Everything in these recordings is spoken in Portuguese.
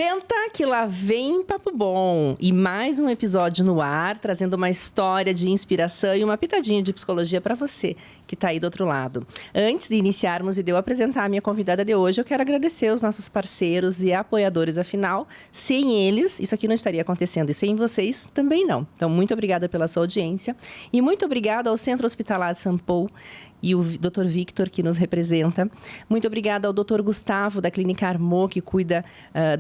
Senta que lá vem papo bom. E mais um episódio no ar, trazendo uma história de inspiração e uma pitadinha de psicologia para você que está aí do outro lado. Antes de iniciarmos e de eu apresentar a minha convidada de hoje, eu quero agradecer os nossos parceiros e apoiadores. Afinal, sem eles, isso aqui não estaria acontecendo. E sem vocês, também não. Então, muito obrigada pela sua audiência. E muito obrigada ao Centro Hospitalar de São Paulo e o Dr. Victor, que nos representa. Muito obrigada ao Dr. Gustavo, da Clínica Armo, que cuida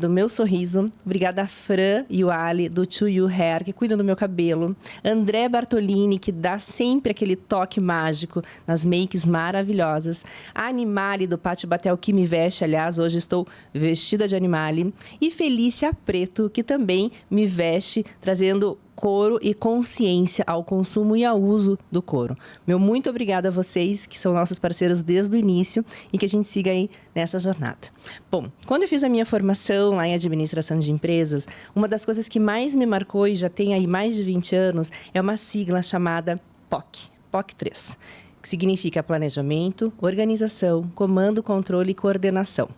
do meu sorriso. Obrigada a Fran e o Ali, do To You Hair, que cuidam do meu cabelo. André Bartolini, que dá sempre aquele toque mágico nas makes maravilhosas. A Animale, do Pátio Batel, que me veste. Aliás, hoje estou vestida de Animale. E Felícia Preto, que também me veste, trazendo couro e consciência ao consumo e ao uso do couro. Meu muito obrigada a vocês, que são nossos parceiros desde o início e que a gente siga aí nessa jornada. Bom, quando eu fiz a minha formação lá em administração de empresas, uma das coisas que mais me marcou, e já tem aí mais de 20 anos, é uma sigla chamada POC, POC 3, que significa planejamento, organização, comando, controle e coordenação.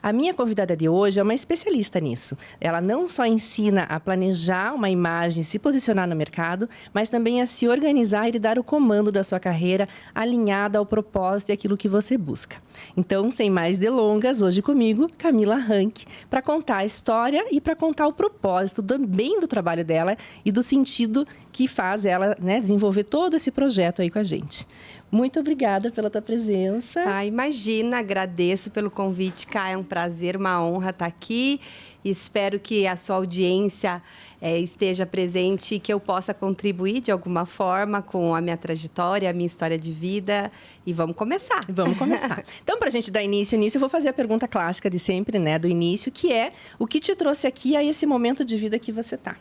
A minha convidada de hoje é uma especialista nisso. Ela não só ensina a planejar uma imagem, se posicionar no mercado, mas também a se organizar e dar o comando da sua carreira alinhada ao propósito e aquilo que você busca. Então, sem mais delongas, hoje comigo, Camila Rank, para contar a história e para contar o propósito também do trabalho dela e do sentido que faz ela, né, desenvolver todo esse projeto aí com a gente. Muito obrigada pela tua presença. Imagina, agradeço pelo convite, Cá. É um prazer, uma honra estar aqui. Espero que a sua audiência esteja presente e que eu possa contribuir de alguma forma com a minha trajetória, a minha história de vida. E vamos começar. Vamos começar. Então, para a gente dar início, eu vou fazer a pergunta clássica de sempre, né, do início, que é: o que te trouxe aqui a esse momento de vida que você está?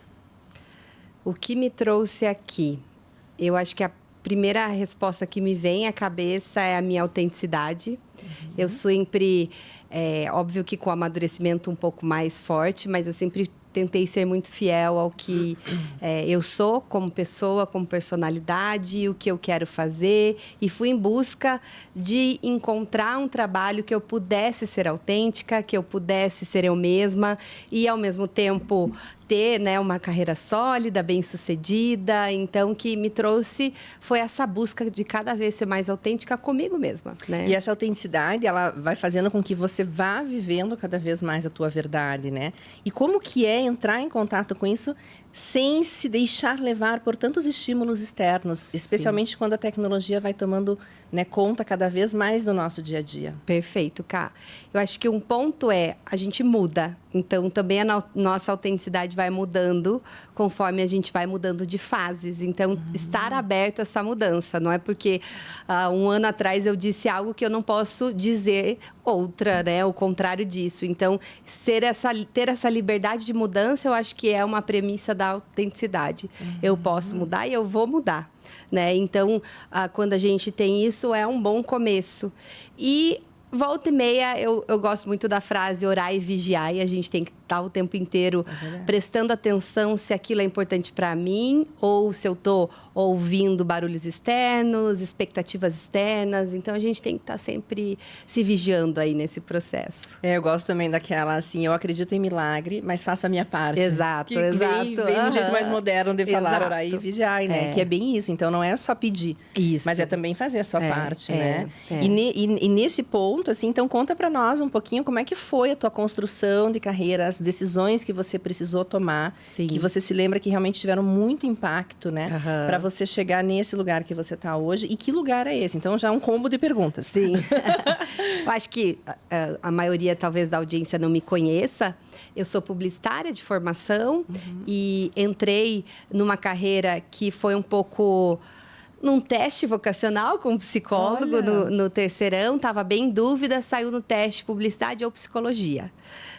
O que me trouxe aqui? Eu acho que a primeira resposta que me vem à cabeça é a minha autenticidade. Eu sempre, óbvio que com amadurecimento um pouco mais forte, mas eu sempre tentei ser muito fiel ao que eu sou como pessoa, como personalidade, o que eu quero fazer. E fui em busca de encontrar um trabalho que eu pudesse ser autêntica, que eu pudesse ser eu mesma e, ao mesmo tempo, ter, né, uma carreira sólida, bem-sucedida. Então, o que me trouxe foi essa busca de cada vez ser mais autêntica comigo mesma, né? E essa autenticidade, ela vai fazendo com que você vá vivendo cada vez mais a tua verdade, né? E como que é entrar em contato com isso sem se deixar levar por tantos estímulos externos, especialmente quando a tecnologia vai tomando, né, conta cada vez mais do nosso dia a dia? Perfeito, Cá. Eu acho que um ponto é, a gente muda. Então, também a nossa autenticidade vai mudando conforme a gente vai mudando de fases. Então, estar aberto a essa mudança. Não é porque um ano atrás eu disse algo que eu não posso dizer outra, né? O contrário disso. Então, ter essa liberdade de mudança, eu acho que é uma premissa da autenticidade. Eu posso mudar e eu vou mudar, né? Então, quando a gente tem isso, é um bom começo. E volta e meia, eu gosto muito da frase orar e vigiar, e a gente tem que estar o tempo inteiro prestando atenção se aquilo é importante para mim ou se eu estou ouvindo barulhos externos, expectativas externas. Então, a gente tem que estar sempre se vigiando aí nesse processo. Eu gosto também daquela, assim, eu acredito em milagre, mas faço a minha parte. Exato, que exato. Vem um jeito mais moderno de falar orar e vigiar, né? É. Que é bem isso. Então, não é só pedir, mas é também fazer a sua parte, né? E nesse ponto, assim, então conta para nós um pouquinho como é que foi a tua construção de carreira, as decisões que você precisou tomar, que você se lembra que realmente tiveram muito impacto, né? Para você chegar nesse lugar que você está hoje. E que lugar é esse? Então, já é um combo de perguntas. Sim. Eu acho que a maioria, talvez, da audiência não me conheça. Eu sou publicitária de formação e entrei numa carreira que foi um pouco num teste vocacional como psicólogo no terceirão, estava bem em dúvida, saiu no teste publicidade ou psicologia.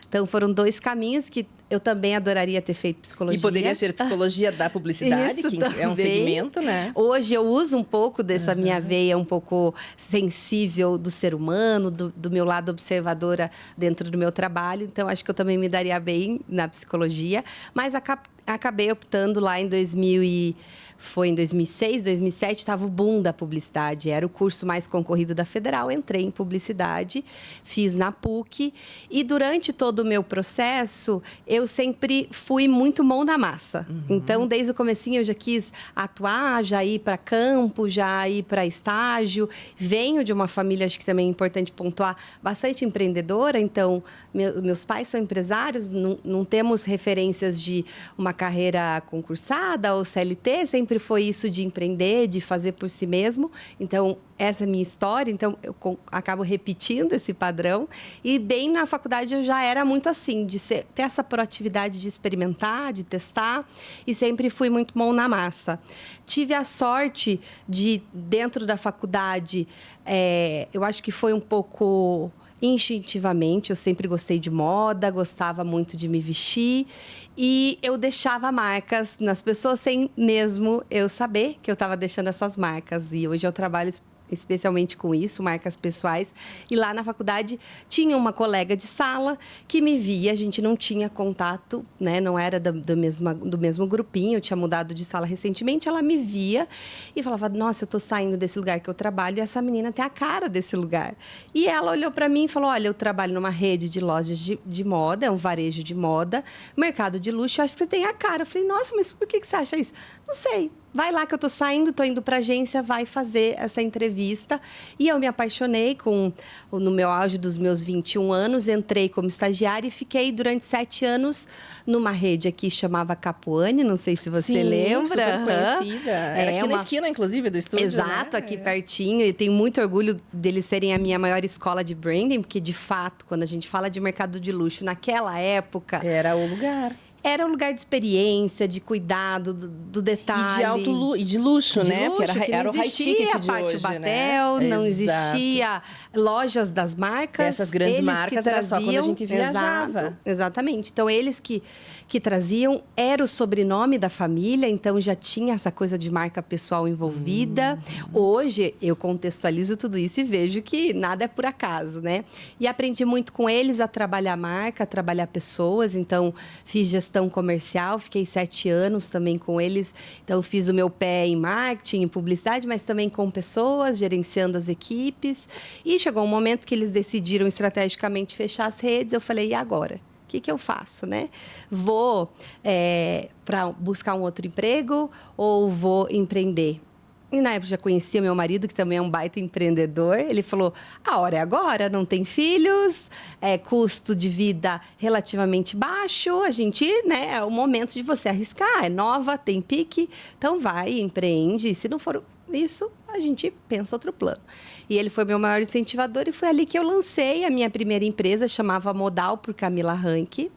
Então, foram 2 caminhos que eu também adoraria ter feito psicologia. E poderia ser psicologia da publicidade, Isso que também. É um segmento, né? Hoje eu uso um pouco dessa minha veia um pouco sensível do ser humano, do meu lado observadora dentro do meu trabalho. Então, acho que eu também me daria bem na psicologia. Mas acabei optando lá em 2006, 2007, estava o boom da publicidade. Era o curso mais concorrido da Federal. Entrei em publicidade, fiz na PUC. E durante todo do meu processo, eu sempre fui muito mão na massa. Então, desde o comecinho, eu já quis atuar, já ir para campo, já ir para estágio. Venho de uma família, acho que também é importante pontuar, bastante empreendedora. Então, meus pais são empresários, não temos referências de uma carreira concursada ou CLT, sempre foi isso de empreender, de fazer por si mesmo. Então, essa é a minha história, então eu acabo repetindo esse padrão. E bem na faculdade eu já era muito assim, de ter essa proatividade de experimentar, de testar, e sempre fui muito mão na massa. Tive a sorte de, dentro da faculdade, eu acho que foi um pouco instintivamente, eu sempre gostei de moda, gostava muito de me vestir e eu deixava marcas nas pessoas sem mesmo eu saber que eu estava deixando essas marcas. E hoje eu trabalho especialmente com isso, marcas pessoais. E lá na faculdade tinha uma colega de sala que me via, a gente não tinha contato, né? Não era do mesmo grupinho, eu tinha mudado de sala recentemente, ela me via e falava, nossa, eu tô saindo desse lugar que eu trabalho e essa menina tem a cara desse lugar. E ela olhou para mim e falou, olha, eu trabalho numa rede de lojas de moda, é um varejo de moda, mercado de luxo, eu acho que você tem a cara. Eu falei, nossa, mas por que você acha isso? Não sei. Vai lá que eu tô saindo, tô indo pra agência, vai fazer essa entrevista. E eu me apaixonei no meu auge dos meus 21 anos, entrei como estagiária e fiquei durante 7 anos numa rede aqui que chamava Capuane, não sei se você lembra. Super conhecida. Era aqui na esquina, inclusive, do estúdio. Exato, né? Aqui pertinho. E tenho muito orgulho deles serem a minha maior escola de branding, porque, de fato, quando a gente fala de mercado de luxo, naquela época... Era o lugar. Era um lugar de experiência, de cuidado, do detalhe. E de luxo, né? Luxo, porque era o high ticket de Pátio hoje, Batel, né? não existia lojas das marcas. Essas grandes marcas era só quando a gente viajava. Exatamente. Então, eles que traziam, era o sobrenome da família, então já tinha essa coisa de marca pessoal envolvida. Hoje, eu contextualizo tudo isso e vejo que nada é por acaso, né? E aprendi muito com eles a trabalhar marca, a trabalhar pessoas. Então, fiz gestão comercial, fiquei 7 anos também com eles. Então, fiz o meu pé em marketing, em publicidade, mas também com pessoas, gerenciando as equipes. E chegou um momento que eles decidiram estrategicamente fechar as redes. Eu falei, e agora? O que eu faço, né? Vou para buscar um outro emprego ou vou empreender? E na época já conhecia meu marido, que também é um baita empreendedor. Ele falou, a hora é agora, não tem filhos, custo de vida relativamente baixo. A gente, né, é o momento de você arriscar. É nova, tem pique, então vai, empreende. E se não for isso, a gente pensa outro plano. E ele foi meu maior incentivador e foi ali que eu lancei a minha primeira empresa, chamava Modal por Camila Rank.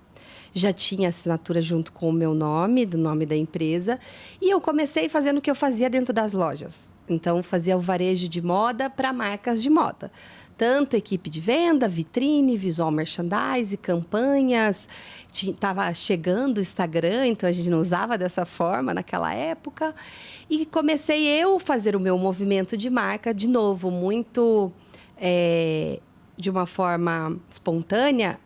Já tinha assinatura junto com o meu nome, do nome da empresa. E eu comecei fazendo o que eu fazia dentro das lojas. Então, fazia o varejo de moda para marcas de moda. Tanto equipe de venda, vitrine, visual merchandising, campanhas. Estava chegando o Instagram, então a gente não usava dessa forma naquela época. E comecei eu a fazer o meu movimento de marca, de novo, muito de uma forma espontânea.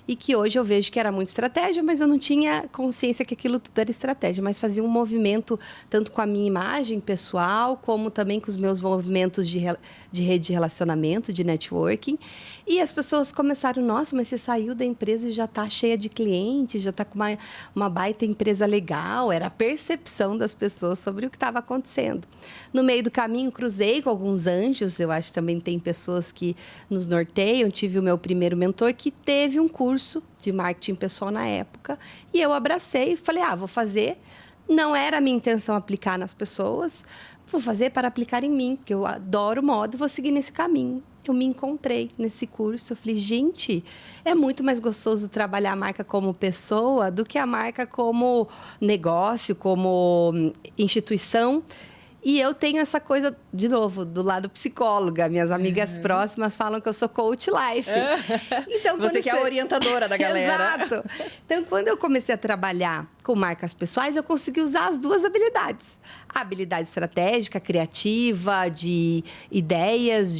E que hoje eu vejo que era muito estratégia, mas eu não tinha consciência que aquilo tudo era estratégia. Mas fazia um movimento tanto com a minha imagem pessoal, como também com os meus movimentos de rede de relacionamento, de networking. E as pessoas começaram, nossa, mas você saiu da empresa e já está cheia de clientes, já está com uma baita empresa legal. Era a percepção das pessoas sobre o que estava acontecendo. No meio do caminho, cruzei com alguns anjos. Eu acho que também tem pessoas que nos norteiam. Tive o meu primeiro mentor que teve um curso de marketing pessoal na época. E eu abracei e falei, vou fazer. Não era a minha intenção aplicar nas pessoas. Vou fazer para aplicar em mim, porque eu adoro moda e vou seguir nesse caminho. Eu me encontrei nesse curso. Eu falei, gente, é muito mais gostoso trabalhar a marca como pessoa do que a marca como negócio, como instituição. E eu tenho essa coisa, de novo, do lado psicóloga. Minhas amigas próximas falam que eu sou coach life. Então, você que é a orientadora da galera. Exato. Então, quando eu comecei a trabalhar com marcas pessoais, eu consegui usar as duas habilidades. A habilidade estratégica, criativa, de ideias,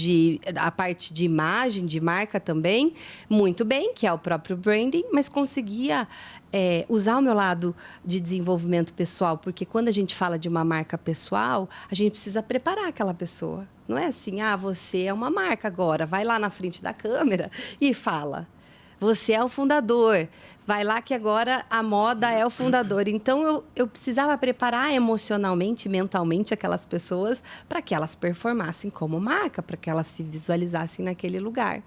a parte de imagem, de marca também, muito bem, que é o próprio branding, mas conseguia usar o meu lado de desenvolvimento pessoal, porque quando a gente fala de uma marca pessoal, a gente precisa preparar aquela pessoa. Não é assim, você é uma marca agora, vai lá na frente da câmera e fala. você é o fundador. Vai lá que agora a moda é o fundador. Então, eu precisava preparar emocionalmente, mentalmente aquelas pessoas para que elas performassem como marca, para que elas se visualizassem naquele lugar.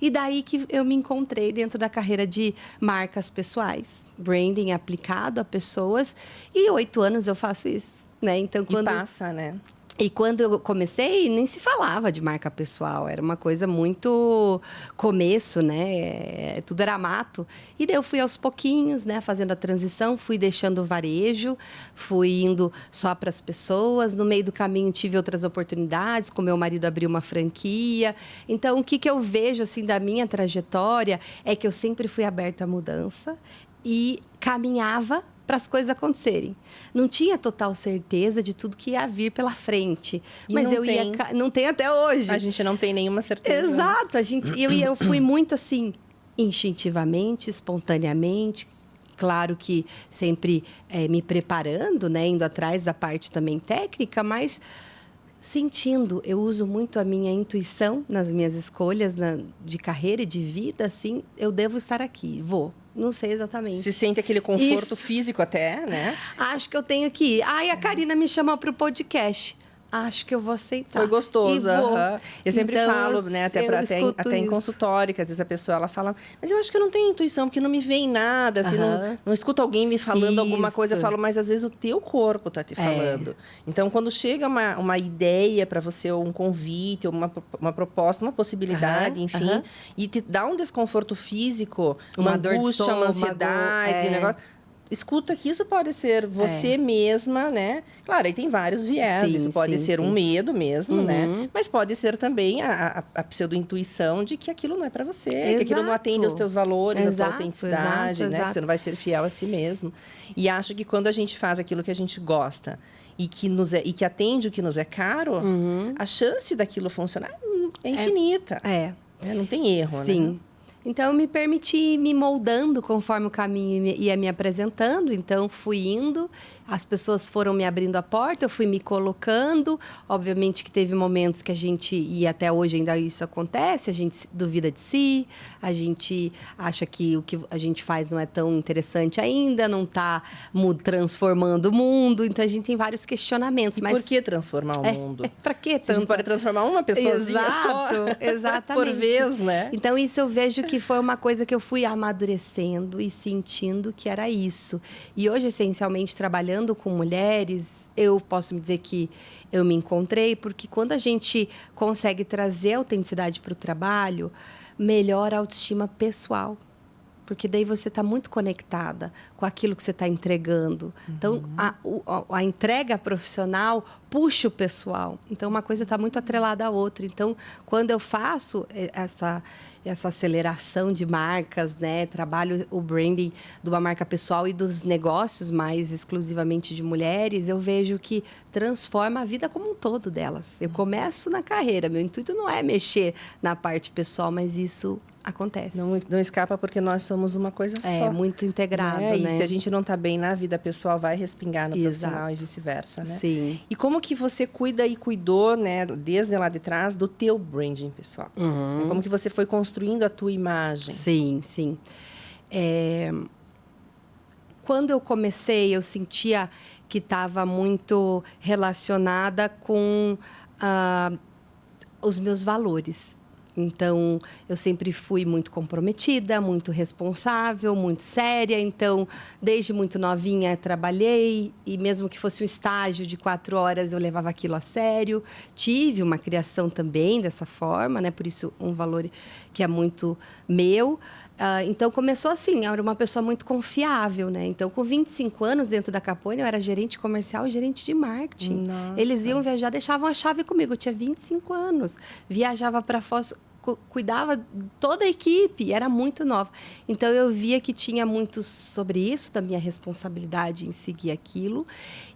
E daí que eu me encontrei dentro da carreira de marcas pessoais, branding aplicado a pessoas. E 8 anos eu faço isso, né? Então, E passa, né? E quando eu comecei, nem se falava de marca pessoal. Era uma coisa muito começo, né? Tudo era mato. E daí eu fui aos pouquinhos, né? Fazendo a transição. Fui deixando o varejo. Fui indo só para as pessoas. No meio do caminho, tive outras oportunidades. Com meu marido, abri uma franquia. Então, o que eu vejo, assim, da minha trajetória é que eu sempre fui aberta à mudança. E caminhava para as coisas acontecerem. Não tinha total certeza de tudo que ia vir pela frente. E mas não tem. Não tem até hoje. A gente não tem nenhuma certeza. Exato. Eu fui muito assim, instintivamente, espontaneamente. Claro que sempre me preparando, né? Indo atrás da parte também técnica, mas sentindo. Eu uso muito a minha intuição nas minhas escolhas de carreira e de vida. Assim, eu devo estar aqui, vou. Não sei exatamente. Se sente aquele conforto Isso. físico até, né? Acho que eu tenho que ir. Ai, a Karina me chamou para o podcast. Acho que eu vou aceitar. Foi gostoso. E vou. Eu sempre Então, falo, né? Até em consultório, que às vezes a pessoa ela fala, mas eu acho que eu não tenho intuição, porque não me vem nada, assim, não escuto alguém me falando alguma coisa, eu falo, mas às vezes o teu corpo tá te falando. Então, quando chega uma ideia para você, ou um convite, ou uma proposta, uma possibilidade, enfim, e te dá um desconforto físico, uma angústia, uma ansiedade, negócio. Escuta que isso pode ser você mesma, né? Claro, aí tem vários viés. Isso pode ser um medo mesmo, né? Mas pode ser também a pseudo-intuição de que aquilo não é para você. Exato. Que aquilo não atende aos teus valores, à tua Exato, autenticidade, né? Que você não vai ser fiel a si mesmo. E acho que quando a gente faz aquilo que a gente gosta e que atende o que nos é caro, a chance daquilo funcionar é infinita. Não tem erro, Sim. né? Então, eu me permiti ir me moldando conforme o caminho ia me apresentando. Então, fui indo, as pessoas foram me abrindo a porta, eu fui me colocando. Obviamente que teve momentos que a gente, e até hoje ainda isso acontece, a gente duvida de si, a gente acha que o que a gente faz não é tão interessante ainda, não está transformando o mundo. Então, a gente tem vários questionamentos. E por que transformar o mundo? Para que tanto? A gente pode transformar uma pessoazinha só. Exatamente. Por vez, né? Então, isso eu vejo que foi uma coisa que eu fui amadurecendo e sentindo que era isso. E hoje, essencialmente, trabalhando com mulheres, eu posso me dizer que eu me encontrei, porque quando a gente consegue trazer autenticidade para o trabalho, melhora a autoestima pessoal. Porque daí você está muito conectada com aquilo que você está entregando. Então, a entrega profissional puxa o pessoal. Então, uma coisa está muito atrelada à outra. Então, quando eu faço essa aceleração de marcas, né? Trabalho o branding de uma marca pessoal e dos negócios mais exclusivamente de mulheres, eu vejo que transforma a vida como um todo delas. Eu começo na carreira. Meu intuito não é mexer na parte pessoal, mas isso acontece. Não escapa porque nós somos uma coisa só. É, muito integrado, né? E se a gente não está bem na vida pessoal, vai respingar no profissional e vice-versa, né? Sim. E como que você cuida e cuidou, né, desde lá de trás, do teu branding pessoal? Como que você foi construindo a tua imagem? Sim. Quando eu comecei, eu sentia que estava muito relacionada com os meus valores. Então, eu sempre fui muito comprometida, muito responsável, muito séria. Então, desde muito novinha, trabalhei. E mesmo que fosse um estágio de 4 horas, eu levava aquilo a sério. Tive uma criação também dessa forma, né? Por isso, um valor que é muito meu. Então, começou assim. Eu era uma pessoa muito confiável, né? Então, com 25 anos, dentro da Capone, eu era gerente comercial e gerente de marketing. Nossa. Eles iam viajar, deixavam a chave comigo. Eu tinha 25 anos. Viajava para Foz, cuidava de toda a equipe, era muito nova. Então, eu via que tinha muito sobre isso, da minha responsabilidade em seguir aquilo.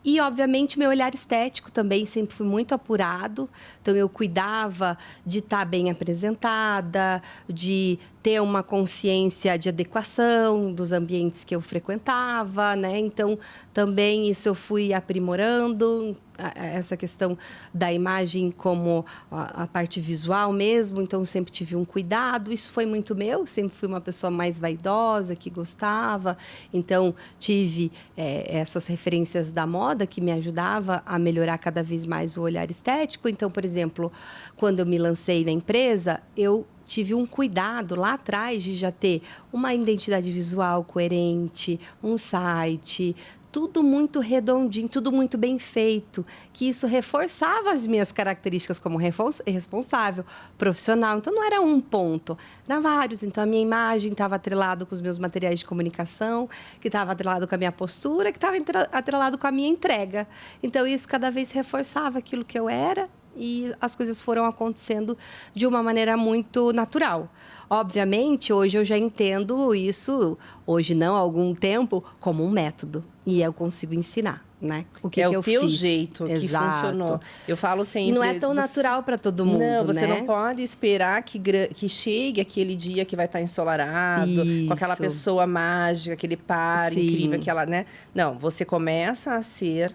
E, obviamente, meu olhar estético também sempre foi muito apurado. Então, eu cuidava de estar bem apresentada, de ter uma consciência de adequação dos ambientes que eu frequentava, né? Então, também isso eu fui aprimorando. essa questão da imagem como a parte visual mesmo, então sempre tive um cuidado. Isso foi muito meu, sempre fui uma pessoa mais vaidosa, que gostava. Então, tive essas referências da moda que me ajudava a melhorar cada vez mais o olhar estético. Então, por exemplo, quando eu me lancei na empresa, eu tive um cuidado lá atrás de já ter uma identidade visual coerente, um site, tudo muito redondinho, tudo muito bem feito, que isso reforçava as minhas características como responsável, profissional. Então, não era um ponto, eram vários. Então, a minha imagem estava atrelado com os meus materiais de comunicação, que estava atrelado com a minha postura, que estava atrelado com a minha entrega. Então, isso cada vez reforçava aquilo que eu era, e as coisas foram acontecendo de uma maneira muito natural. Obviamente, hoje eu já entendo isso, hoje não, há algum tempo, como um método. E eu consigo ensinar, né? O que eu fiz. É o teu jeito que Exato. funcionou. Eu falo sempre... E não é tão natural para todo mundo, não, você né? não pode esperar que chegue aquele dia que vai estar ensolarado, isso. Com aquela pessoa mágica, aquele par Sim. incrível, aquela, né? Não, você começa a ser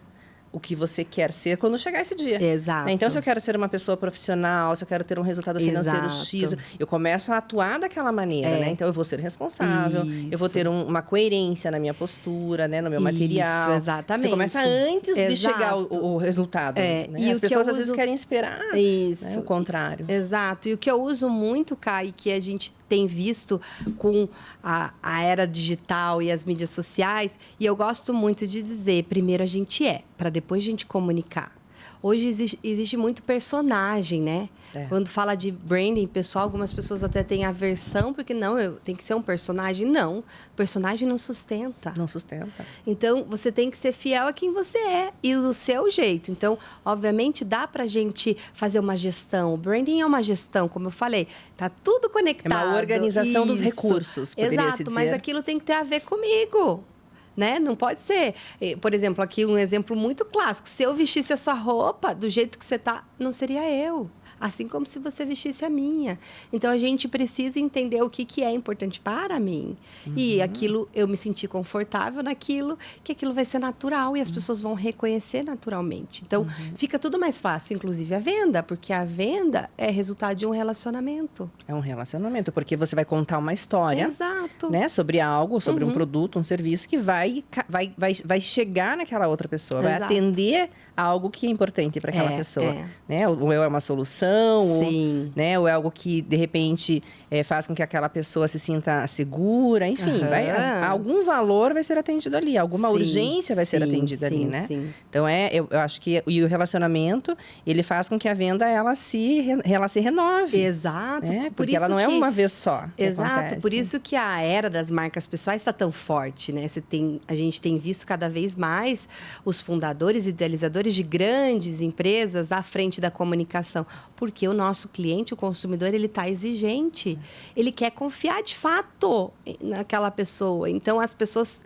o que você quer ser quando chegar esse dia. Exato. Então, se eu quero ser uma pessoa profissional, se eu quero ter um resultado financeiro Exato. X, eu começo a atuar daquela maneira, né? Então, eu vou ser responsável, Isso. eu vou ter uma coerência na minha postura, né? No meu material. Exatamente. Você começa antes de chegar o resultado. Né? E as pessoas, às vezes, querem esperar Isso. Né? O contrário. Exato. E o que eu uso muito, Kai, que a gente tem visto com a era digital e as mídias sociais, e eu gosto muito de dizer, primeiro a gente para depois a gente comunicar. Hoje existe muito personagem, né? Quando fala de branding pessoal, algumas pessoas até têm aversão, porque tem que ser um personagem. Não, o personagem não sustenta. Não sustenta. Então, você tem que ser fiel a quem você é e do seu jeito. Então, obviamente, dá pra gente fazer uma gestão. O branding é uma gestão, como eu falei. Tá tudo conectado. É uma organização dos recursos, poderia se dizer. Mas aquilo tem que ter a ver comigo. Né? Não pode ser. Por exemplo, aqui um exemplo muito clássico. Se eu vestisse a sua roupa do jeito que você está, não seria eu. Assim como se você vestisse a minha. Então, a gente precisa entender o que é importante para mim. E aquilo, eu me sentir confortável naquilo, que aquilo vai ser natural e as pessoas vão reconhecer naturalmente. Então, fica tudo mais fácil, inclusive a venda, porque a venda é resultado de um relacionamento. É um relacionamento, porque você vai contar uma história. Exato. Né? Sobre algo, sobre um produto, um serviço que vai chegar naquela outra pessoa, vai atender a algo que é importante para aquela pessoa. Né? Ou é uma solução, Sim. ou é algo que, de repente, faz com que aquela pessoa se sinta segura. Enfim, algum valor vai ser atendido ali, alguma urgência vai ser atendida ali, né? Sim. Então, eu acho que e o relacionamento, ele faz com que a venda, ela se renove. Exato. Né? Porque ela não é uma vez só. Exato. Por isso que a era das marcas pessoais está tão forte, né? A gente tem visto cada vez mais os fundadores e idealizadores de grandes empresas à frente da comunicação. Porque o nosso cliente, o consumidor, ele está exigente. Ele quer confiar de fato naquela pessoa. Então, as pessoas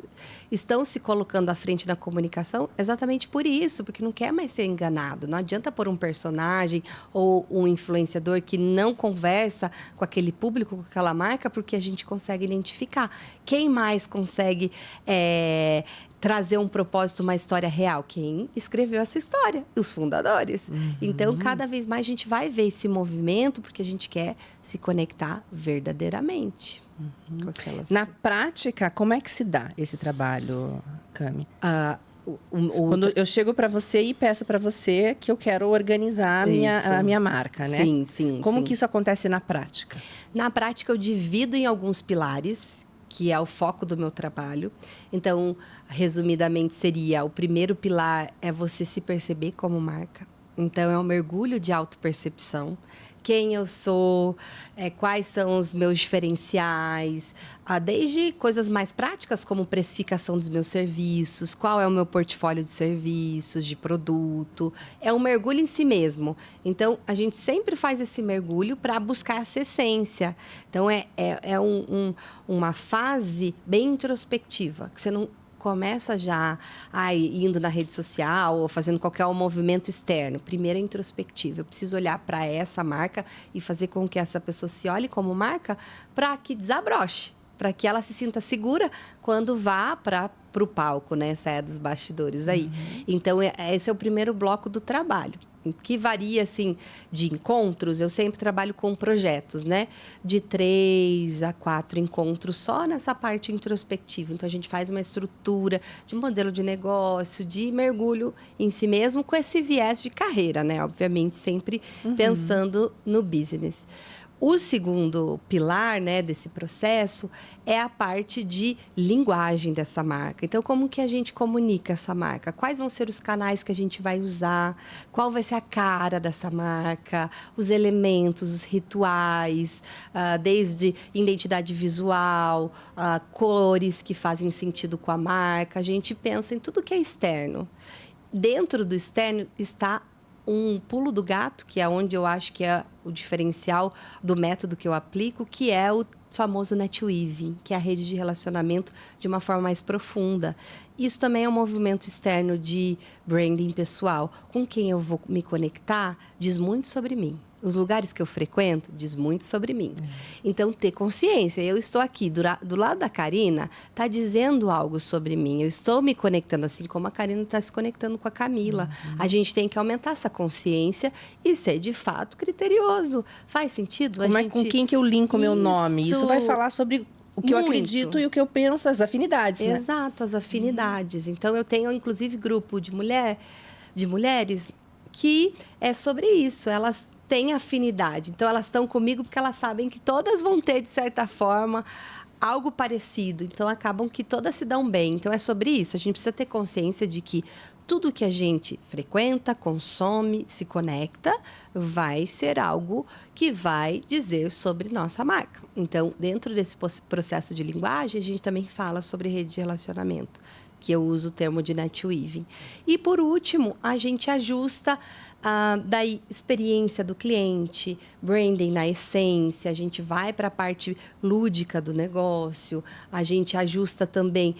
estão se colocando à frente da comunicação exatamente por isso, porque não quer mais ser enganado. Não adianta pôr um personagem ou um influenciador que não conversa com aquele público, com aquela marca, porque a gente consegue identificar. Quem mais consegue trazer um propósito, uma história real? Quem escreveu essa história? Os fundadores. Então, cada vez mais a gente vai ver esse movimento, porque a gente quer se conectar verdadeiramente. Com aquelas... Na prática, como é que se dá esse trabalho, Cami? Quando eu chego para você e peço para você que eu quero organizar a minha marca, né? Sim. Como que isso acontece na prática? Na prática, eu divido em alguns pilares, que é o foco do meu trabalho. Então, resumidamente, seria: o primeiro pilar é você se perceber como marca. Então, é um mergulho de autopercepção. Quem eu sou, quais são os meus diferenciais, desde coisas mais práticas, como precificação dos meus serviços, qual é o meu portfólio de serviços, de produto. É um mergulho em si mesmo. Então, a gente sempre faz esse mergulho para buscar essa essência. Então, uma fase bem introspectiva, que você não começa já indo na rede social ou fazendo qualquer movimento externo. Primeiro é introspectivo. Eu preciso olhar para essa marca e fazer com que essa pessoa se olhe como marca para que desabroche, para que ela se sinta segura quando vá para para o palco, né? Saia dos bastidores aí. Então, esse é o primeiro bloco do trabalho, que varia, assim, de encontros. Eu sempre trabalho com projetos, né? De 3 a 4 encontros só nessa parte introspectiva. Então, a gente faz uma estrutura de modelo de negócio, de mergulho em si mesmo, com esse viés de carreira, né? Obviamente, sempre pensando no business. O segundo pilar, né, desse processo é a parte de linguagem dessa marca. Então, como que a gente comunica essa marca? Quais vão ser os canais que a gente vai usar? Qual vai ser a cara dessa marca? Os elementos, os rituais, desde identidade visual, cores que fazem sentido com a marca. A gente pensa em tudo que é externo. Dentro do externo está um pulo do gato, que é onde eu acho que é o diferencial do método que eu aplico, que é o famoso netweaving, que é a rede de relacionamento de uma forma mais profunda. Isso também é um movimento externo de branding pessoal. Com quem eu vou me conectar diz muito sobre mim. Os lugares que eu frequento diz muito sobre mim. Então, ter consciência. Eu estou aqui do lado da Karina, está dizendo algo sobre mim. Eu estou me conectando, assim como a Karina está se conectando com a Camila. A gente tem que aumentar essa consciência e ser, de fato, criterioso. Faz sentido? Com quem que eu linko o meu nome? Isso vai falar sobre o que eu acredito e o que eu penso, as afinidades, né? Exato, as afinidades. Então, eu tenho, inclusive, grupo de mulheres que é sobre isso. Elas têm afinidade. Então, elas estão comigo porque elas sabem que todas vão ter, de certa forma, algo parecido. Então, acabam que todas se dão bem. Então, é sobre isso. A gente precisa ter consciência de que tudo que a gente frequenta, consome, se conecta, vai ser algo que vai dizer sobre nossa marca. Então, dentro desse processo de linguagem, a gente também fala sobre rede de relacionamento, que eu uso o termo de netweaving. E, por último, a gente ajusta daí experiência do cliente, branding na essência, a gente vai para a parte lúdica do negócio, a gente ajusta também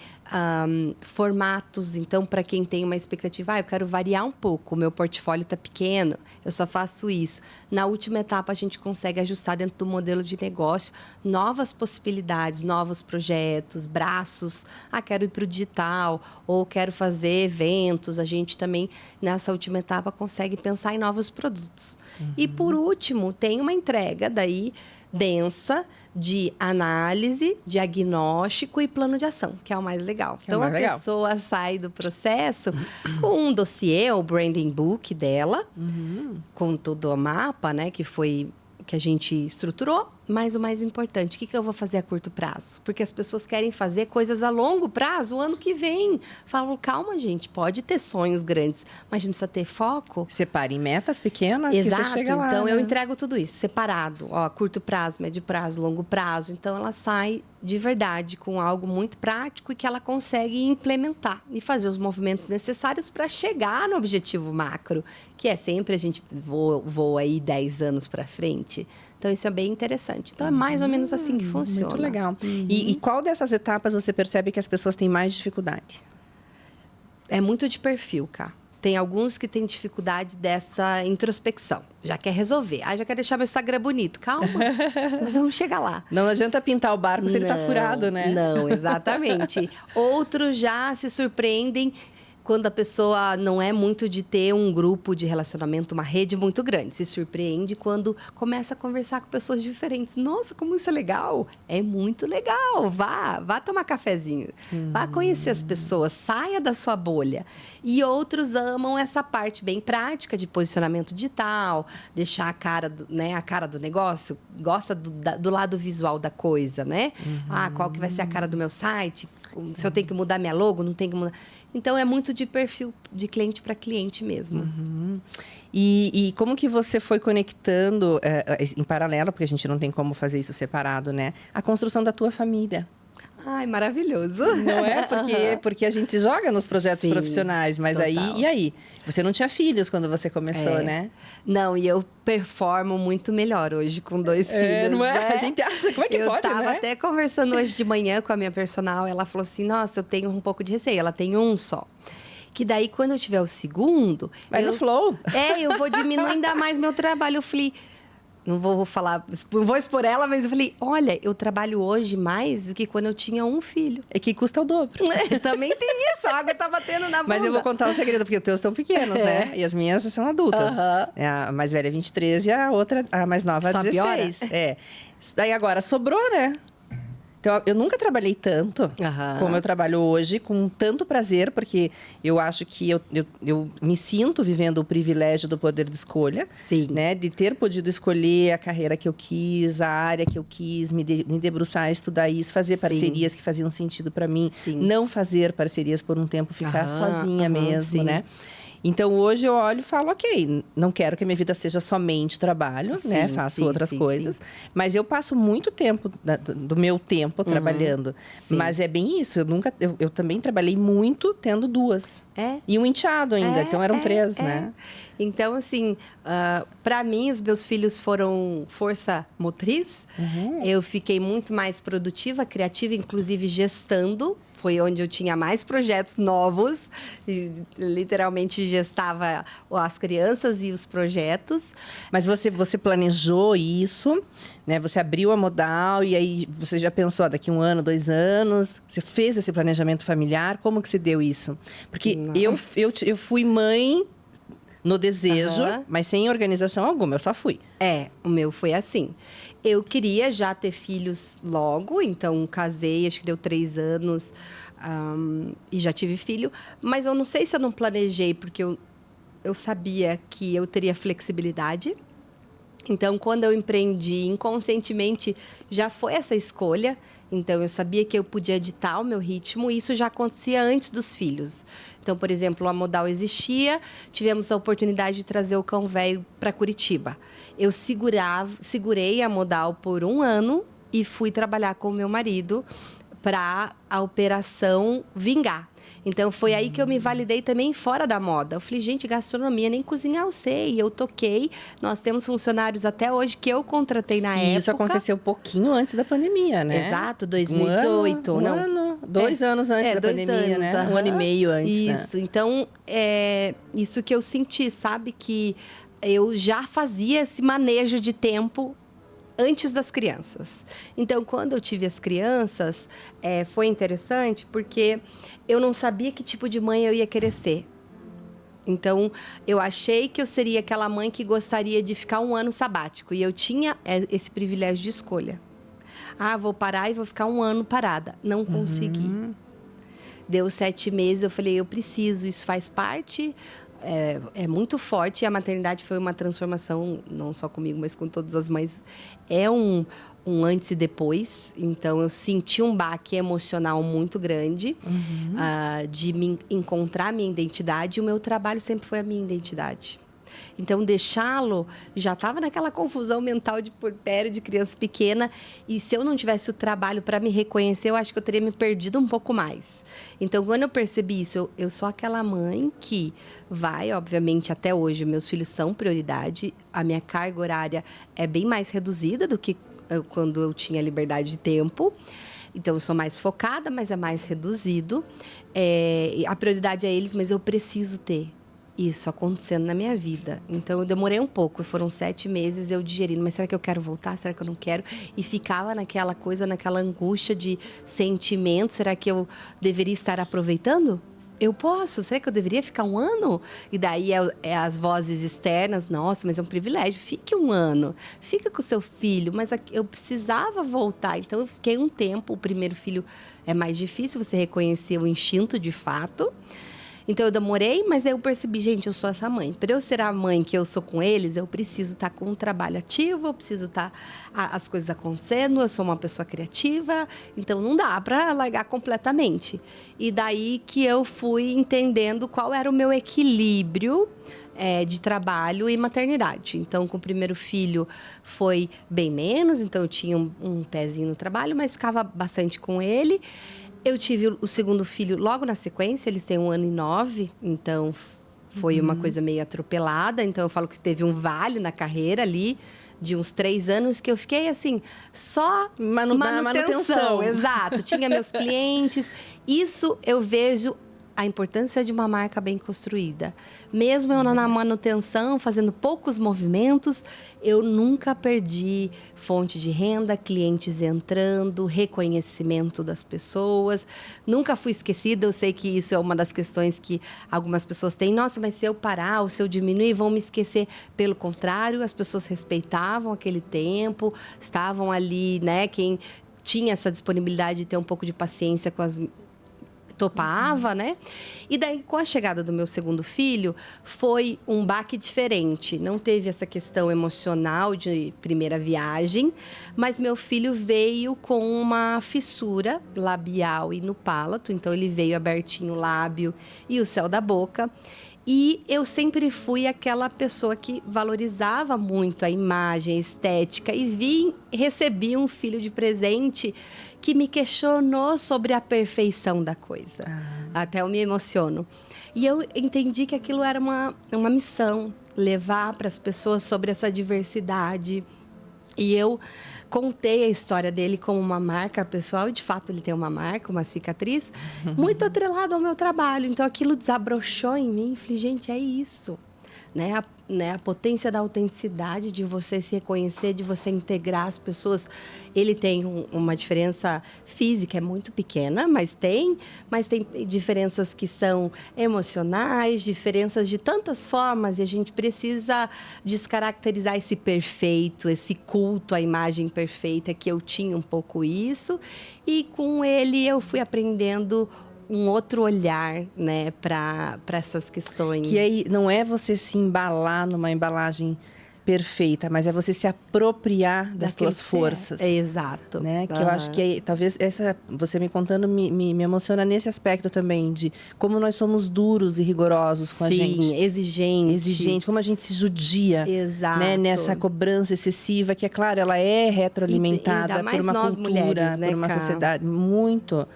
formatos. Então, para quem tem uma expectativa, eu quero variar um pouco, o meu portfólio está pequeno, eu só faço isso. Na última etapa, a gente consegue ajustar dentro do modelo de negócio novas possibilidades, novos projetos, braços. Quero ir para o digital, ou quero fazer eventos. A gente também, nessa última etapa, consegue pensar em novos produtos. E, por último, tem uma entrega daí densa de análise, diagnóstico e plano de ação, que é o mais legal. Então, a pessoa sai do processo com um dossiê, o branding book dela, com todo o mapa, né, que a gente estruturou. Mas o mais importante, o que eu vou fazer a curto prazo? Porque as pessoas querem fazer coisas a longo prazo, o ano que vem. Falo, calma, gente, pode ter sonhos grandes, mas a gente precisa ter foco. Separe em metas pequenas. Exato, que você chega lá, então né? Eu entrego tudo isso separado, curto prazo, médio prazo, longo prazo. Então, ela sai de verdade com algo muito prático e que ela consegue implementar e fazer os movimentos necessários para chegar no objetivo macro, que é sempre a gente voa aí 10 anos para frente. Então, isso é bem interessante. Então, é mais ou menos assim que funciona. Muito legal. E qual dessas etapas você percebe que as pessoas têm mais dificuldade? É muito de perfil, Cá. Tem alguns que têm dificuldade dessa introspecção. Já quer resolver. Já quer deixar meu Instagram bonito. Calma, nós vamos chegar lá. Não adianta pintar o barco se ele está furado, né? Não, exatamente. Outros já se surpreendem quando a pessoa não é muito de ter um grupo de relacionamento, uma rede muito grande. Se surpreende quando começa a conversar com pessoas diferentes. Nossa, como isso é legal! É muito legal! Vá tomar cafezinho. Vá conhecer as pessoas. Saia da sua bolha. E outros amam essa parte bem prática de posicionamento digital, deixar a cara do negócio. Gosta do lado visual da coisa, né? Qual que vai ser a cara do meu site? Se eu tenho que mudar minha logo, não tenho que mudar. Então, é muito de perfil de cliente para cliente mesmo. E como que você foi conectando, em paralelo, porque a gente não tem como fazer isso separado, né? A construção da tua família. Ai, maravilhoso. Não é? Porque a gente se joga nos projetos profissionais, mas total. E aí? Você não tinha filhos quando você começou, né? Não, e eu performo muito melhor hoje com 2 filhos. Não é? A gente acha, como é que pode, né? Eu tava até conversando hoje de manhã com a minha personal, ela falou assim, nossa, eu tenho um pouco de receio, ela tem um só. Que daí, quando eu tiver o segundo... Vai no flow. Eu vou diminuir ainda mais meu trabalho. Eu falei... não vou falar, não vou expor ela, mas eu falei, olha, eu trabalho hoje mais do que quando eu tinha um filho. É que custa o dobro. Também tem isso, a água tá batendo na bunda. Mas eu vou contar um segredo, porque os teus estão pequenos, né? E as minhas são adultas. A mais velha é 23 e a outra, a mais nova, Só 16. É. Daí agora sobrou, né? Então, eu nunca trabalhei tanto como eu trabalho hoje, com tanto prazer, porque eu acho que eu me sinto vivendo o privilégio do poder de escolha. Sim. Né? De ter podido escolher a carreira que eu quis, a área que eu quis, me debruçar a estudar isso, fazer parcerias que faziam sentido para mim. Sim. Não fazer parcerias por um tempo, ficar sozinha mesmo, né? Então, hoje eu olho e falo, ok, não quero que a minha vida seja somente trabalho, né? Faço outras coisas. Mas eu passo muito tempo do meu tempo trabalhando. Mas é bem isso, eu também trabalhei muito tendo duas. E um enteado ainda, então eram 3, né? Então, assim, para mim, os meus filhos foram força motriz. Eu fiquei muito mais produtiva, criativa, inclusive gestando. Foi onde eu tinha mais projetos novos, e literalmente gestava as crianças e os projetos. Mas você planejou isso, né? Você abriu a Modal e aí você já pensou, daqui 1 ano, 2 anos, você fez esse planejamento familiar? Como que se deu isso? Porque eu fui mãe no desejo, mas sem organização alguma, eu só fui. O meu foi assim. Eu queria já ter filhos logo, então casei, acho que deu 3 anos e já tive filho. Mas eu não sei se eu não planejei, porque eu sabia que eu teria flexibilidade. Então, quando eu empreendi, inconscientemente, já foi essa escolha. Então, eu sabia que eu podia editar o meu ritmo e isso já acontecia antes dos filhos. Então, por exemplo, a Modal existia, tivemos a oportunidade de trazer o cão velho para Curitiba. Eu segurei a Modal por 1 ano e fui trabalhar com o meu marido para a operação vingar. Então, foi aí que eu me validei também fora da moda. Eu falei, gente, gastronomia, nem cozinhar eu sei. Eu toquei. Nós temos funcionários até hoje que eu contratei na época. Isso aconteceu um pouquinho antes da pandemia, né? Exato, 2018. Um ano, 2 anos antes da pandemia, né? 1 ano e meio antes. Isso, então, isso que eu senti, sabe? Que eu já fazia esse manejo de tempo antes das crianças. Então, quando eu tive as crianças, foi interessante porque eu não sabia que tipo de mãe eu ia querer ser. Então, eu achei que eu seria aquela mãe que gostaria de ficar 1 ano sabático. E eu tinha esse privilégio de escolha. Vou parar e vou ficar 1 ano parada. Não consegui. Deu 7 meses, eu falei, eu preciso, isso faz parte... É muito forte e a maternidade foi uma transformação, não só comigo, mas com todas as mães. É um antes e depois. Então, eu senti um baque emocional muito grande de me encontrar a minha identidade. E o meu trabalho sempre foi a minha identidade. Então, deixá-lo já estava naquela confusão mental de puerpério, de criança pequena. E se eu não tivesse o trabalho para me reconhecer, eu acho que eu teria me perdido um pouco mais. Então, quando eu percebi isso, eu sou aquela mãe que vai, obviamente, até hoje, meus filhos são prioridade. A minha carga horária é bem mais reduzida do que quando eu tinha liberdade de tempo. Então, eu sou mais focada, mas é mais reduzido. A prioridade é eles, mas eu preciso ter isso acontecendo na minha vida. Então, eu demorei um pouco. Foram 7 meses eu digerindo. Mas será que eu quero voltar? Será que eu não quero? E ficava naquela coisa, naquela angústia de sentimento. Será que eu deveria estar aproveitando? Eu posso? Será que eu deveria ficar 1 ano? E daí as vozes externas. Nossa, mas é um privilégio. Fique 1 ano. Fica com o seu filho. Mas eu precisava voltar. Então, eu fiquei um tempo. O primeiro filho é mais difícil você reconhecer o instinto de fato. Então, eu demorei, mas aí eu percebi, gente, eu sou essa mãe. Para eu ser a mãe que eu sou com eles, eu preciso estar com um trabalho ativo, eu preciso estar as coisas acontecendo, eu sou uma pessoa criativa, então não dá para largar completamente. E daí que eu fui entendendo qual era o meu equilíbrio de trabalho e maternidade. Então, com o primeiro filho foi bem menos, então eu tinha um pezinho no trabalho, mas ficava bastante com ele. Eu tive o segundo filho logo na sequência, eles têm 1 ano e 9, então foi uma coisa meio atropelada. Então, eu falo que teve um vale na carreira ali, de uns 3 anos, que eu fiquei assim, só manutenção. Exato, tinha meus clientes. Isso eu vejo a importância de uma marca bem construída. Mesmo eu na manutenção, fazendo poucos movimentos, eu nunca perdi fonte de renda, clientes entrando, reconhecimento das pessoas. Nunca fui esquecida. Eu sei que isso é uma das questões que algumas pessoas têm. Nossa, mas se eu parar ou se eu diminuir, vão me esquecer. Pelo contrário, as pessoas respeitavam aquele tempo, estavam ali, né? Quem tinha essa disponibilidade de ter um pouco de paciência com as... topava, né? E daí, com a chegada do meu segundo filho, foi um baque diferente. Não teve essa questão emocional de primeira viagem, mas meu filho veio com uma fissura labial e no palato. Então, ele veio abertinho o lábio e o céu da boca. E eu sempre fui aquela pessoa que valorizava muito a imagem, a estética. E recebi um filho de presente que me questionou sobre a perfeição da coisa. Até eu me emociono. E eu entendi que aquilo era uma missão, levar para as pessoas sobre essa diversidade. E eu contei a história dele como uma marca pessoal. E, de fato, ele tem uma marca, uma cicatriz, muito atrelada ao meu trabalho. Então, aquilo desabrochou em mim. Falei, gente, é isso. A potência da autenticidade, de você se reconhecer, de você integrar as pessoas. Ele tem uma diferença física, é muito pequena, mas tem diferenças que são emocionais, diferenças de tantas formas, e a gente precisa descaracterizar esse perfeito, esse culto à imagem perfeita, que eu tinha um pouco isso, e com ele eu fui aprendendo um outro olhar, né, para essas questões. Que aí não é você se embalar numa embalagem perfeita, mas é você se apropriar das tuas forças. Exato. Né? Que eu acho que talvez você me contando me emociona nesse aspecto também, de como nós somos duros e rigorosos com a gente. Sim, exigentes. Como a gente se judia. Exato. Né? Nessa cobrança excessiva, que é claro, ela é retroalimentada por uma cultura, mulheres, né, por uma sociedade. Muito.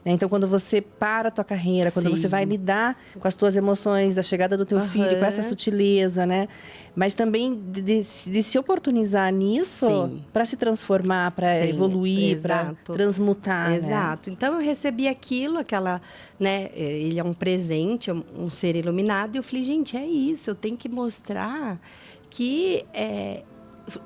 Então, quando você para a tua carreira, quando você vai lidar com as tuas emoções, da chegada do teu filho, com essa sutileza, né? Mas também de se oportunizar nisso para se transformar, para evoluir, para transmutar. Exato. Né? Então, eu recebi aquela, né? Ele é um presente, um ser iluminado. E eu falei, gente, é isso. Eu tenho que mostrar que...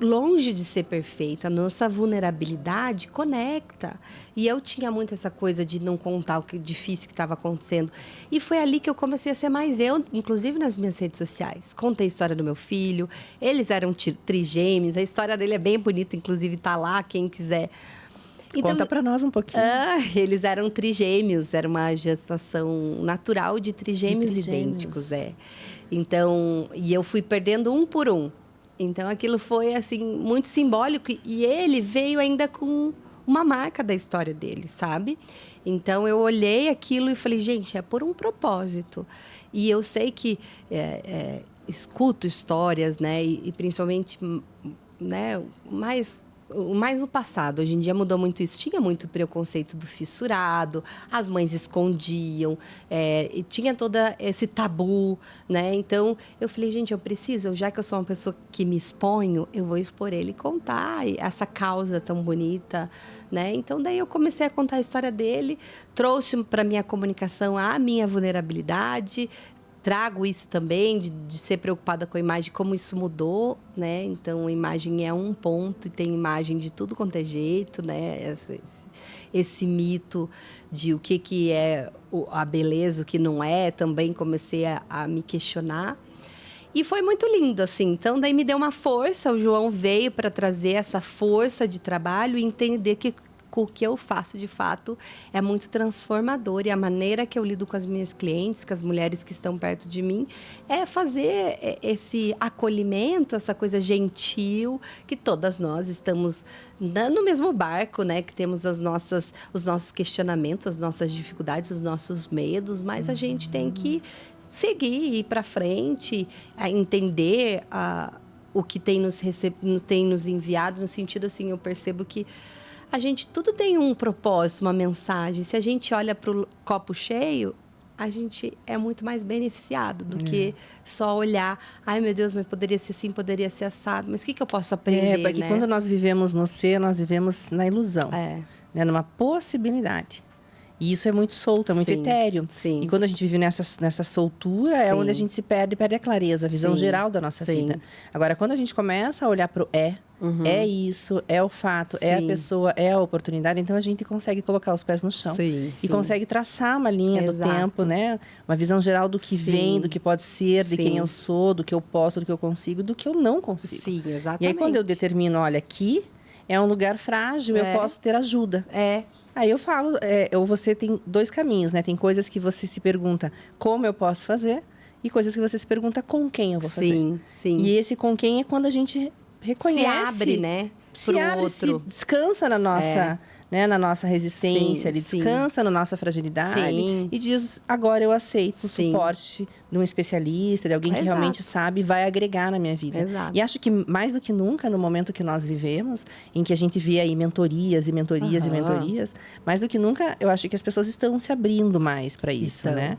longe de ser perfeita, a nossa vulnerabilidade conecta. E eu tinha muito essa coisa de não contar o que difícil que estava acontecendo. E foi ali que eu comecei a ser mais eu, inclusive nas minhas redes sociais. Contei a história do meu filho, eles eram trigêmeos, a história dele é bem bonita, inclusive tá lá, quem quiser. Então, conta para nós um pouquinho. Eles eram trigêmeos, era uma gestação natural de trigêmeos idênticos. Então, e eu fui perdendo um por um. Então, aquilo foi, assim, muito simbólico. E ele veio ainda com uma marca da história dele, sabe? Então, eu olhei aquilo e falei, gente, é por um propósito. E eu sei que escuto histórias, né? E principalmente, né? Mais no passado, hoje em dia mudou muito isso. Tinha muito preconceito do fissurado, as mães escondiam, e tinha todo esse tabu, né? Então, eu falei, gente, já que eu sou uma pessoa que me exponho, eu vou expor ele e contar essa causa tão bonita, né? Então, daí eu comecei a contar a história dele, trouxe para minha comunicação a minha vulnerabilidade, trago isso também, de ser preocupada com a imagem, como isso mudou, né? Então, a imagem é um ponto e tem imagem de tudo quanto é jeito, né? Esse mito de o que é a beleza, o que não é, também comecei a me questionar. E foi muito lindo, assim. Então, daí me deu uma força. O João veio para trazer essa força de trabalho e entender que o que eu faço, de fato, é muito transformador. E a maneira que eu lido com as minhas clientes, com as mulheres que estão perto de mim, é fazer esse acolhimento, essa coisa gentil, que todas nós estamos no mesmo barco, né? Que temos os nossos questionamentos, as nossas dificuldades, os nossos medos, mas a gente tem que seguir, ir para frente, entender o que tem nos enviado, no sentido assim, eu percebo que a gente, tudo tem um propósito, uma mensagem. Se a gente olha para o copo cheio, a gente é muito mais beneficiado do que só olhar, ai meu Deus, mas poderia ser assim, poderia ser assado, mas o que eu posso aprender, porque quando nós vivemos no ser, nós vivemos na ilusão, né? Numa possibilidade. E isso é muito solto, é muito Sim, etéreo. sim. E quando a gente vive nessa soltura, é Sim. onde a gente se perde a clareza, a visão Sim, geral da nossa sim. vida. Agora, quando a gente começa a olhar pro é isso, é o fato, é a Sim. pessoa, é a oportunidade, então a gente consegue colocar os pés no chão. Sim, E sim. consegue traçar uma linha do Exato. tempo, né? Uma visão geral do que Sim. vem, do que pode ser, de quem Sim. eu sou, do que eu posso, do que eu consigo, do que eu não consigo. Sim, exatamente. E aí, quando eu determino, olha, aqui é um lugar frágil, eu posso ter ajuda. Aí eu falo, ou você tem 2 caminhos, né? Tem coisas que você se pergunta como eu posso fazer e coisas que você se pergunta com quem eu vou fazer. Sim, sim. E esse com quem é quando a gente reconhece. Se abre, né? Se pro abre, outro. se descansa na nossa, né, na nossa resistência, Sim, ele sim. descansa na nossa fragilidade Sim. e diz, agora eu aceito o Sim. suporte de um especialista, de alguém que Exato. realmente sabe e vai agregar na minha vida. Exato. E acho que mais do que nunca, no momento que nós vivemos, em que a gente vê aí mentorias e mentorias e mentorias, mais do que nunca, eu acho que as pessoas estão se abrindo mais para isso, Estão. né?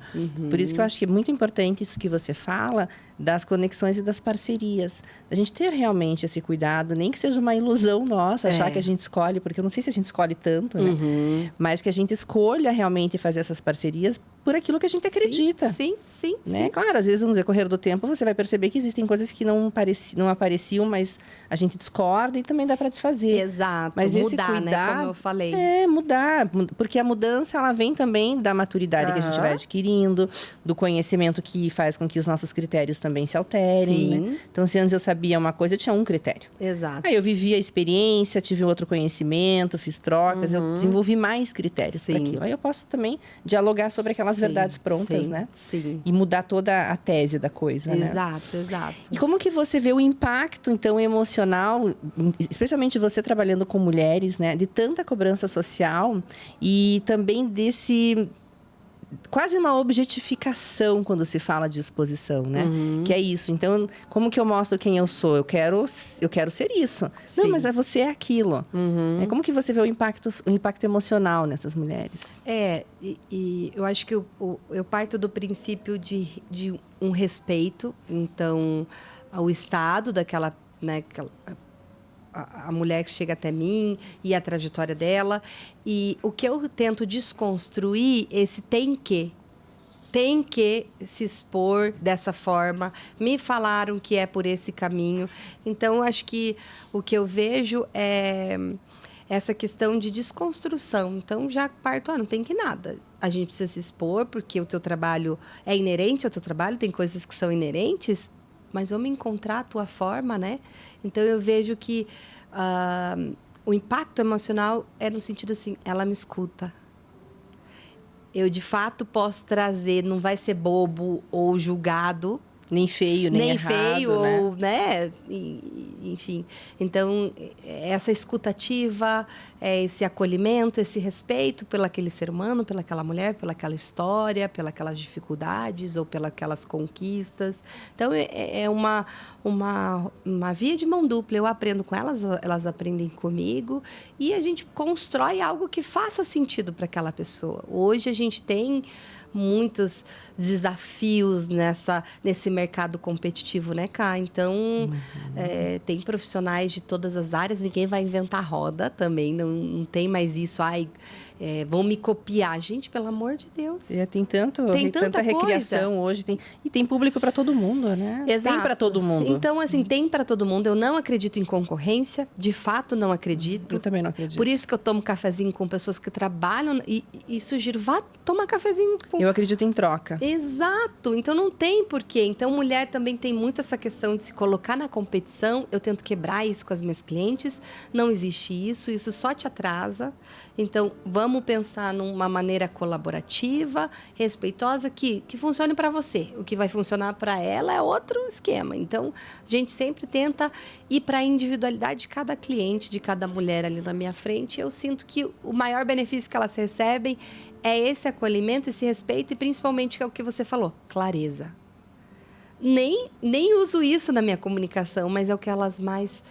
Por isso que eu acho que é muito importante isso que você fala, das conexões e das parcerias. A gente ter realmente esse cuidado, nem que seja uma ilusão nossa, achar que a gente escolhe, porque eu não sei se a gente escolhe tanto, né? Mas que a gente escolha realmente fazer essas parcerias por aquilo que a gente acredita. Sim, sim, Né? sim. Claro, às vezes no decorrer do tempo você vai perceber que existem coisas que não apareciam, mas a gente discorda e também dá para desfazer. Exato. Mas esse mudar, cuidar, né? Como eu falei. Mudar. Porque a mudança, ela vem também da maturidade que a gente vai adquirindo, do conhecimento que faz com que os nossos critérios também se alterem. Sim. Né? Então, se antes eu sabia uma coisa, eu tinha um critério. Exato. Aí eu vivi a experiência, tive outro conhecimento, fiz trocas, eu desenvolvi mais critérios para Sim. aquilo. Aí eu posso também dialogar sobre aquelas verdades prontas, sim, né? Sim. E mudar toda a tese da coisa, né? Exato, exato. E como que você vê o impacto, então, emocional, especialmente você trabalhando com mulheres, né? De tanta cobrança social e também desse... quase uma objetificação quando se fala de exposição, né? Que é isso. Então, como que eu mostro quem eu sou? Eu quero ser isso. Sim. Não, mas você é aquilo. Como que você vê o impacto emocional nessas mulheres? E eu acho que eu parto do princípio de um respeito. Então, ao estado daquela, né, a mulher que chega até mim e a trajetória dela. E o que eu tento desconstruir, esse tem que se expor dessa forma. Me falaram que é por esse caminho. Então, acho que o que eu vejo é essa questão de desconstrução. Então, já parto, não tem que nada. A gente precisa se expor, porque o teu trabalho é inerente ao teu trabalho, tem coisas que são inerentes, mas vamos encontrar a tua forma, né? Então, eu vejo que o impacto emocional é no sentido assim, ela me escuta. Eu, de fato, posso trazer, não vai ser bobo ou julgado. Nem feio, nem errado, feio, né? ou, né? Enfim. Então, essa escutativa, esse acolhimento, esse respeito pelaquele ser humano, pelaquela mulher, pelaquela história, pelas dificuldades ou pelas conquistas. Então, é uma via de mão dupla. Eu aprendo com elas, elas aprendem comigo e a gente constrói algo que faça sentido para aquela pessoa. Hoje, a gente tem muitos desafios nesse mercado competitivo, né, Ká? Então, tem profissionais de todas as áreas, ninguém vai inventar roda também, não tem mais isso, vão me copiar. Gente, pelo amor de Deus. Tem tanta recriação hoje, e tem público para todo mundo, né? Exato. Tem para todo mundo. Então, assim, tem para todo mundo. Eu não acredito em concorrência, de fato não acredito. Eu também não acredito. Por isso que eu tomo cafezinho com pessoas que trabalham e sugiro, vá tomar cafezinho com... Eu acredito em troca. Exato. Então, não tem porquê. Então, mulher também tem muito essa questão de se colocar na competição. Eu tento quebrar isso com as minhas clientes. Não existe isso só te atrasa. Então, vamos pensar numa maneira colaborativa, respeitosa, que funcione para você. O que vai funcionar para ela é outro esquema. Então, a gente sempre tenta ir para a individualidade de cada cliente, de cada mulher ali na minha frente. Eu sinto que o maior benefício que elas recebem é esse acolhimento, esse respeito e, principalmente, que é o que você falou, clareza. Nem uso isso na minha comunicação, mas é o que elas mais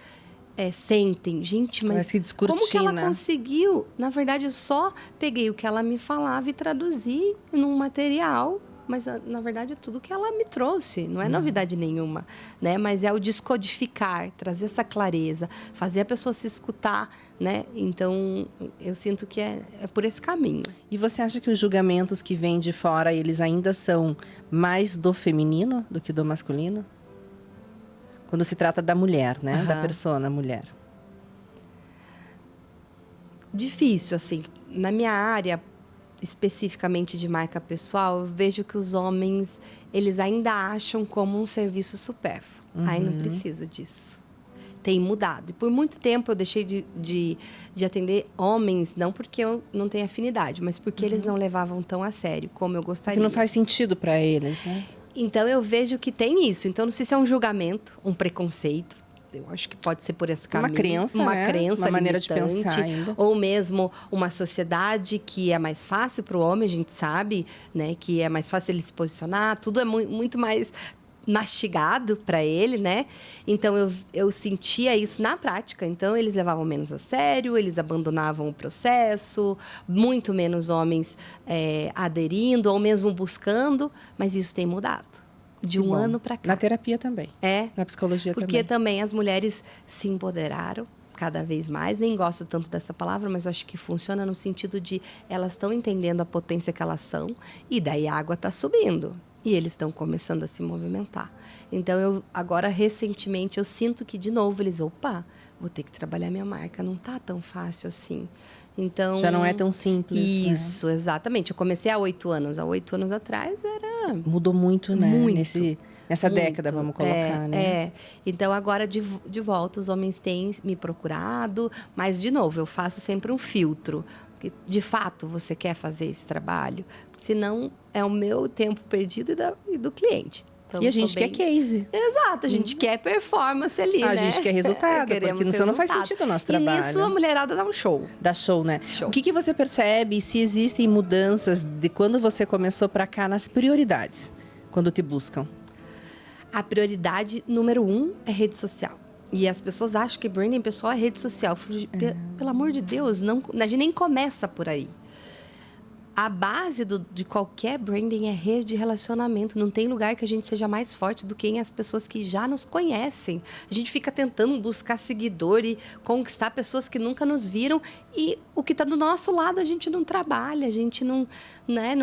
sentem. Gente, mas como que ela conseguiu? Na verdade, eu só peguei o que ela me falava e traduzi num material mas na verdade é tudo que ela me trouxe, não é novidade nenhuma, né? Mas é o descodificar, trazer essa clareza, fazer a pessoa se escutar, né? Então, eu sinto que é por esse caminho. E você acha que os julgamentos que vêm de fora, eles ainda são mais do feminino do que do masculino? Quando se trata da mulher, né? Da persona mulher. Difícil, assim. Na minha área, especificamente de marca pessoal, eu vejo que os homens, eles ainda acham como um serviço supérfluo. Ai, não preciso disso. Tem mudado. E por muito tempo eu deixei de atender homens, não porque eu não tenho afinidade, mas porque eles não levavam tão a sério como eu gostaria. Que não faz sentido para eles, né? Então, eu vejo que tem isso. Então, não sei se é um julgamento, um preconceito. Eu acho que pode ser por esse caminho. Uma crença, uma maneira de limitante, pensar ainda. ou mesmo uma sociedade que é mais fácil para o homem, a gente sabe, né? Que é mais fácil ele se posicionar. Tudo é muito mais mastigado para ele, né? Então, eu sentia isso na prática. Então, eles levavam menos a sério, eles abandonavam o processo, muito menos homens aderindo ou mesmo buscando, mas isso tem mudado. De um ano para cá. Na terapia também. É. Na psicologia porque também. também as mulheres se empoderaram cada vez mais. Nem gosto tanto dessa palavra, mas eu acho que funciona no sentido de elas estão entendendo a potência que elas são e daí a água está subindo. E eles estão começando a se movimentar. Então, agora, recentemente, eu sinto que, de novo, eles... Opa, vou ter que trabalhar minha marca. Não tá tão fácil assim. Então... Já não é tão simples, Isso, né? Exatamente. Eu comecei há 8 anos. Há 8 anos atrás, era... Mudou muito, né? Muito. Nessa década, vamos colocar, né? Então, agora, de volta, os homens têm me procurado. Mas, de novo, eu faço sempre um filtro. Porque, de fato, você quer fazer esse trabalho? Senão, é o meu tempo perdido e do cliente. Então, e a gente quer case. Exato, a gente quer performance ali, né? A gente quer resultado, porque senão não faz sentido o nosso trabalho. E nisso, a mulherada dá um show. Dá show, né? Show. O que você percebe, se existem mudanças de quando você começou para cá nas prioridades, quando te buscam? A prioridade número 1 é rede social. E as pessoas acham que branding pessoal é rede social. Pelo amor de Deus, a gente nem começa por aí. A base de qualquer branding é rede de relacionamento. Não tem lugar que a gente seja mais forte do que as pessoas que já nos conhecem. A gente fica tentando buscar seguidor e conquistar pessoas que nunca nos viram. E o que está do nosso lado, a gente não trabalha, a gente não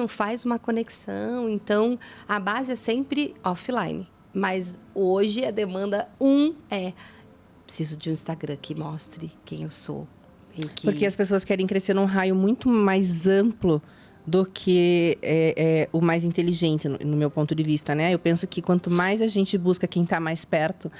faz uma conexão. Então, a base é sempre offline. Mas hoje a demanda preciso de um Instagram que mostre quem eu sou. Porque as pessoas querem crescer num raio muito mais amplo do que o mais inteligente, no meu ponto de vista, né? Eu penso que quanto mais a gente busca quem está mais perto,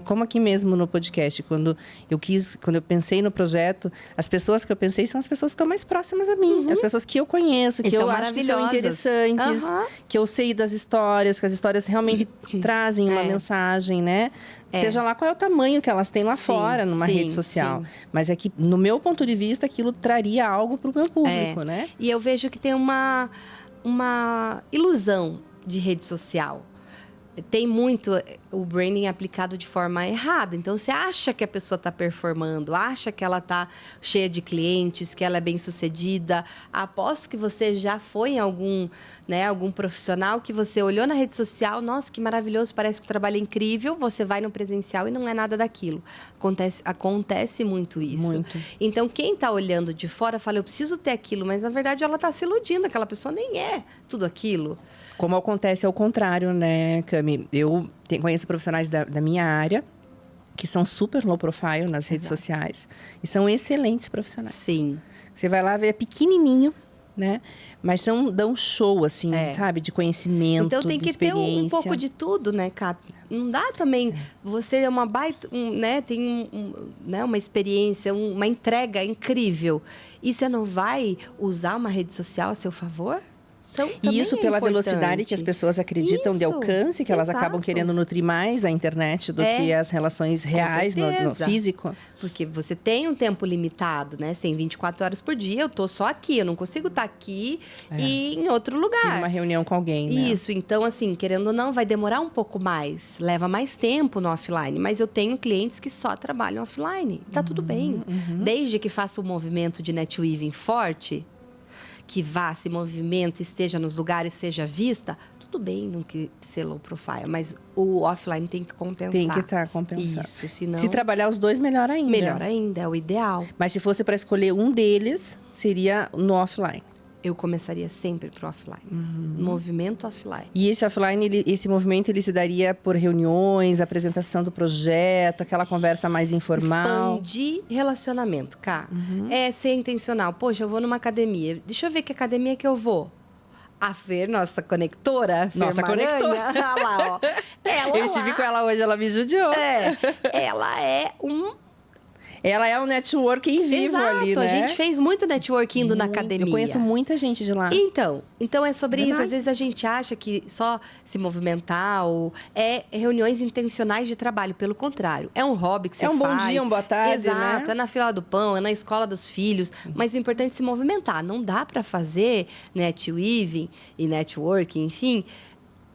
como aqui mesmo no podcast, quando eu pensei no projeto, as pessoas que eu pensei são as pessoas que estão mais próximas a mim, as pessoas que eu conheço, que eu acho que são interessantes, que eu sei das histórias, que as histórias realmente trazem uma mensagem, né? Seja lá qual é o tamanho que elas têm lá fora, numa rede social. Mas é que, no meu ponto de vista, aquilo traria algo para o meu público, né? E eu vejo que tem uma ilusão de rede social. Tem muito o branding aplicado de forma errada. Então, você acha que a pessoa está performando, acha que ela está cheia de clientes, que ela é bem-sucedida. Aposto que você já foi em algum profissional que você olhou na rede social, nossa, que maravilhoso, parece que o trabalho é incrível, você vai no presencial e não é nada daquilo. Acontece muito isso. Muito. Então, quem está olhando de fora fala, eu preciso ter aquilo, mas na verdade ela está se iludindo, aquela pessoa nem é tudo aquilo. Como acontece ao contrário, né, Cami? Eu conheço profissionais da minha área que são super low profile nas redes sociais e são excelentes profissionais. Sim. Você vai lá ver, é pequenininho, né? Mas dão show, assim, sabe? De conhecimento, então, tem que ter um pouco de tudo, né, Cato? Não dá também... Você é uma baita... tem uma experiência, uma entrega incrível. E você não vai usar uma rede social a seu favor? Então, e isso pela velocidade que as pessoas acreditam de alcance, que elas acabam querendo nutrir mais a internet do que as relações reais no físico. Porque você tem um tempo limitado, né? Você tem 24 horas por dia, eu tô só aqui, eu não consigo estar aqui e em outro lugar. Em uma reunião com alguém, né? Isso, então assim, querendo ou não, vai demorar um pouco mais, leva mais tempo no offline, mas eu tenho clientes que só trabalham offline, tá tudo bem. Desde que faça um movimento de netweaving forte, que vá, se movimenta, esteja nos lugares, seja vista, tudo bem não que ser low profile, mas o offline tem que compensar. Tem que estar compensando. Isso, senão... Se trabalhar os dois, melhor ainda. Melhor ainda, é o ideal. Mas se fosse para escolher um deles, seria no offline. Eu começaria sempre pro offline. Movimento offline. E esse offline, esse movimento, ele se daria por reuniões, apresentação do projeto, aquela conversa mais informal? Expandir relacionamento, Cá. É ser intencional. Poxa, eu vou numa academia. Deixa eu ver que academia que eu vou. A Fer, nossa conectora. Nossa conectora. Olha lá, ó. Ela Eu estive lá, com ela hoje, ela me judiou. ela é Ela é um networking vivo Exato, ali, né? a gente fez muito networking indo na Muito. academia. Eu conheço muita gente de lá. Então é sobre Verdade. isso. Às vezes a gente acha que só se movimentar ou é reuniões intencionais de trabalho. Pelo contrário, é um hobby que você É um faz. bom dia, um boa tarde, Exato, né? é na fila do pão, é na escola dos filhos. Mas o importante é se movimentar. Não dá para fazer netweaving e networking, enfim,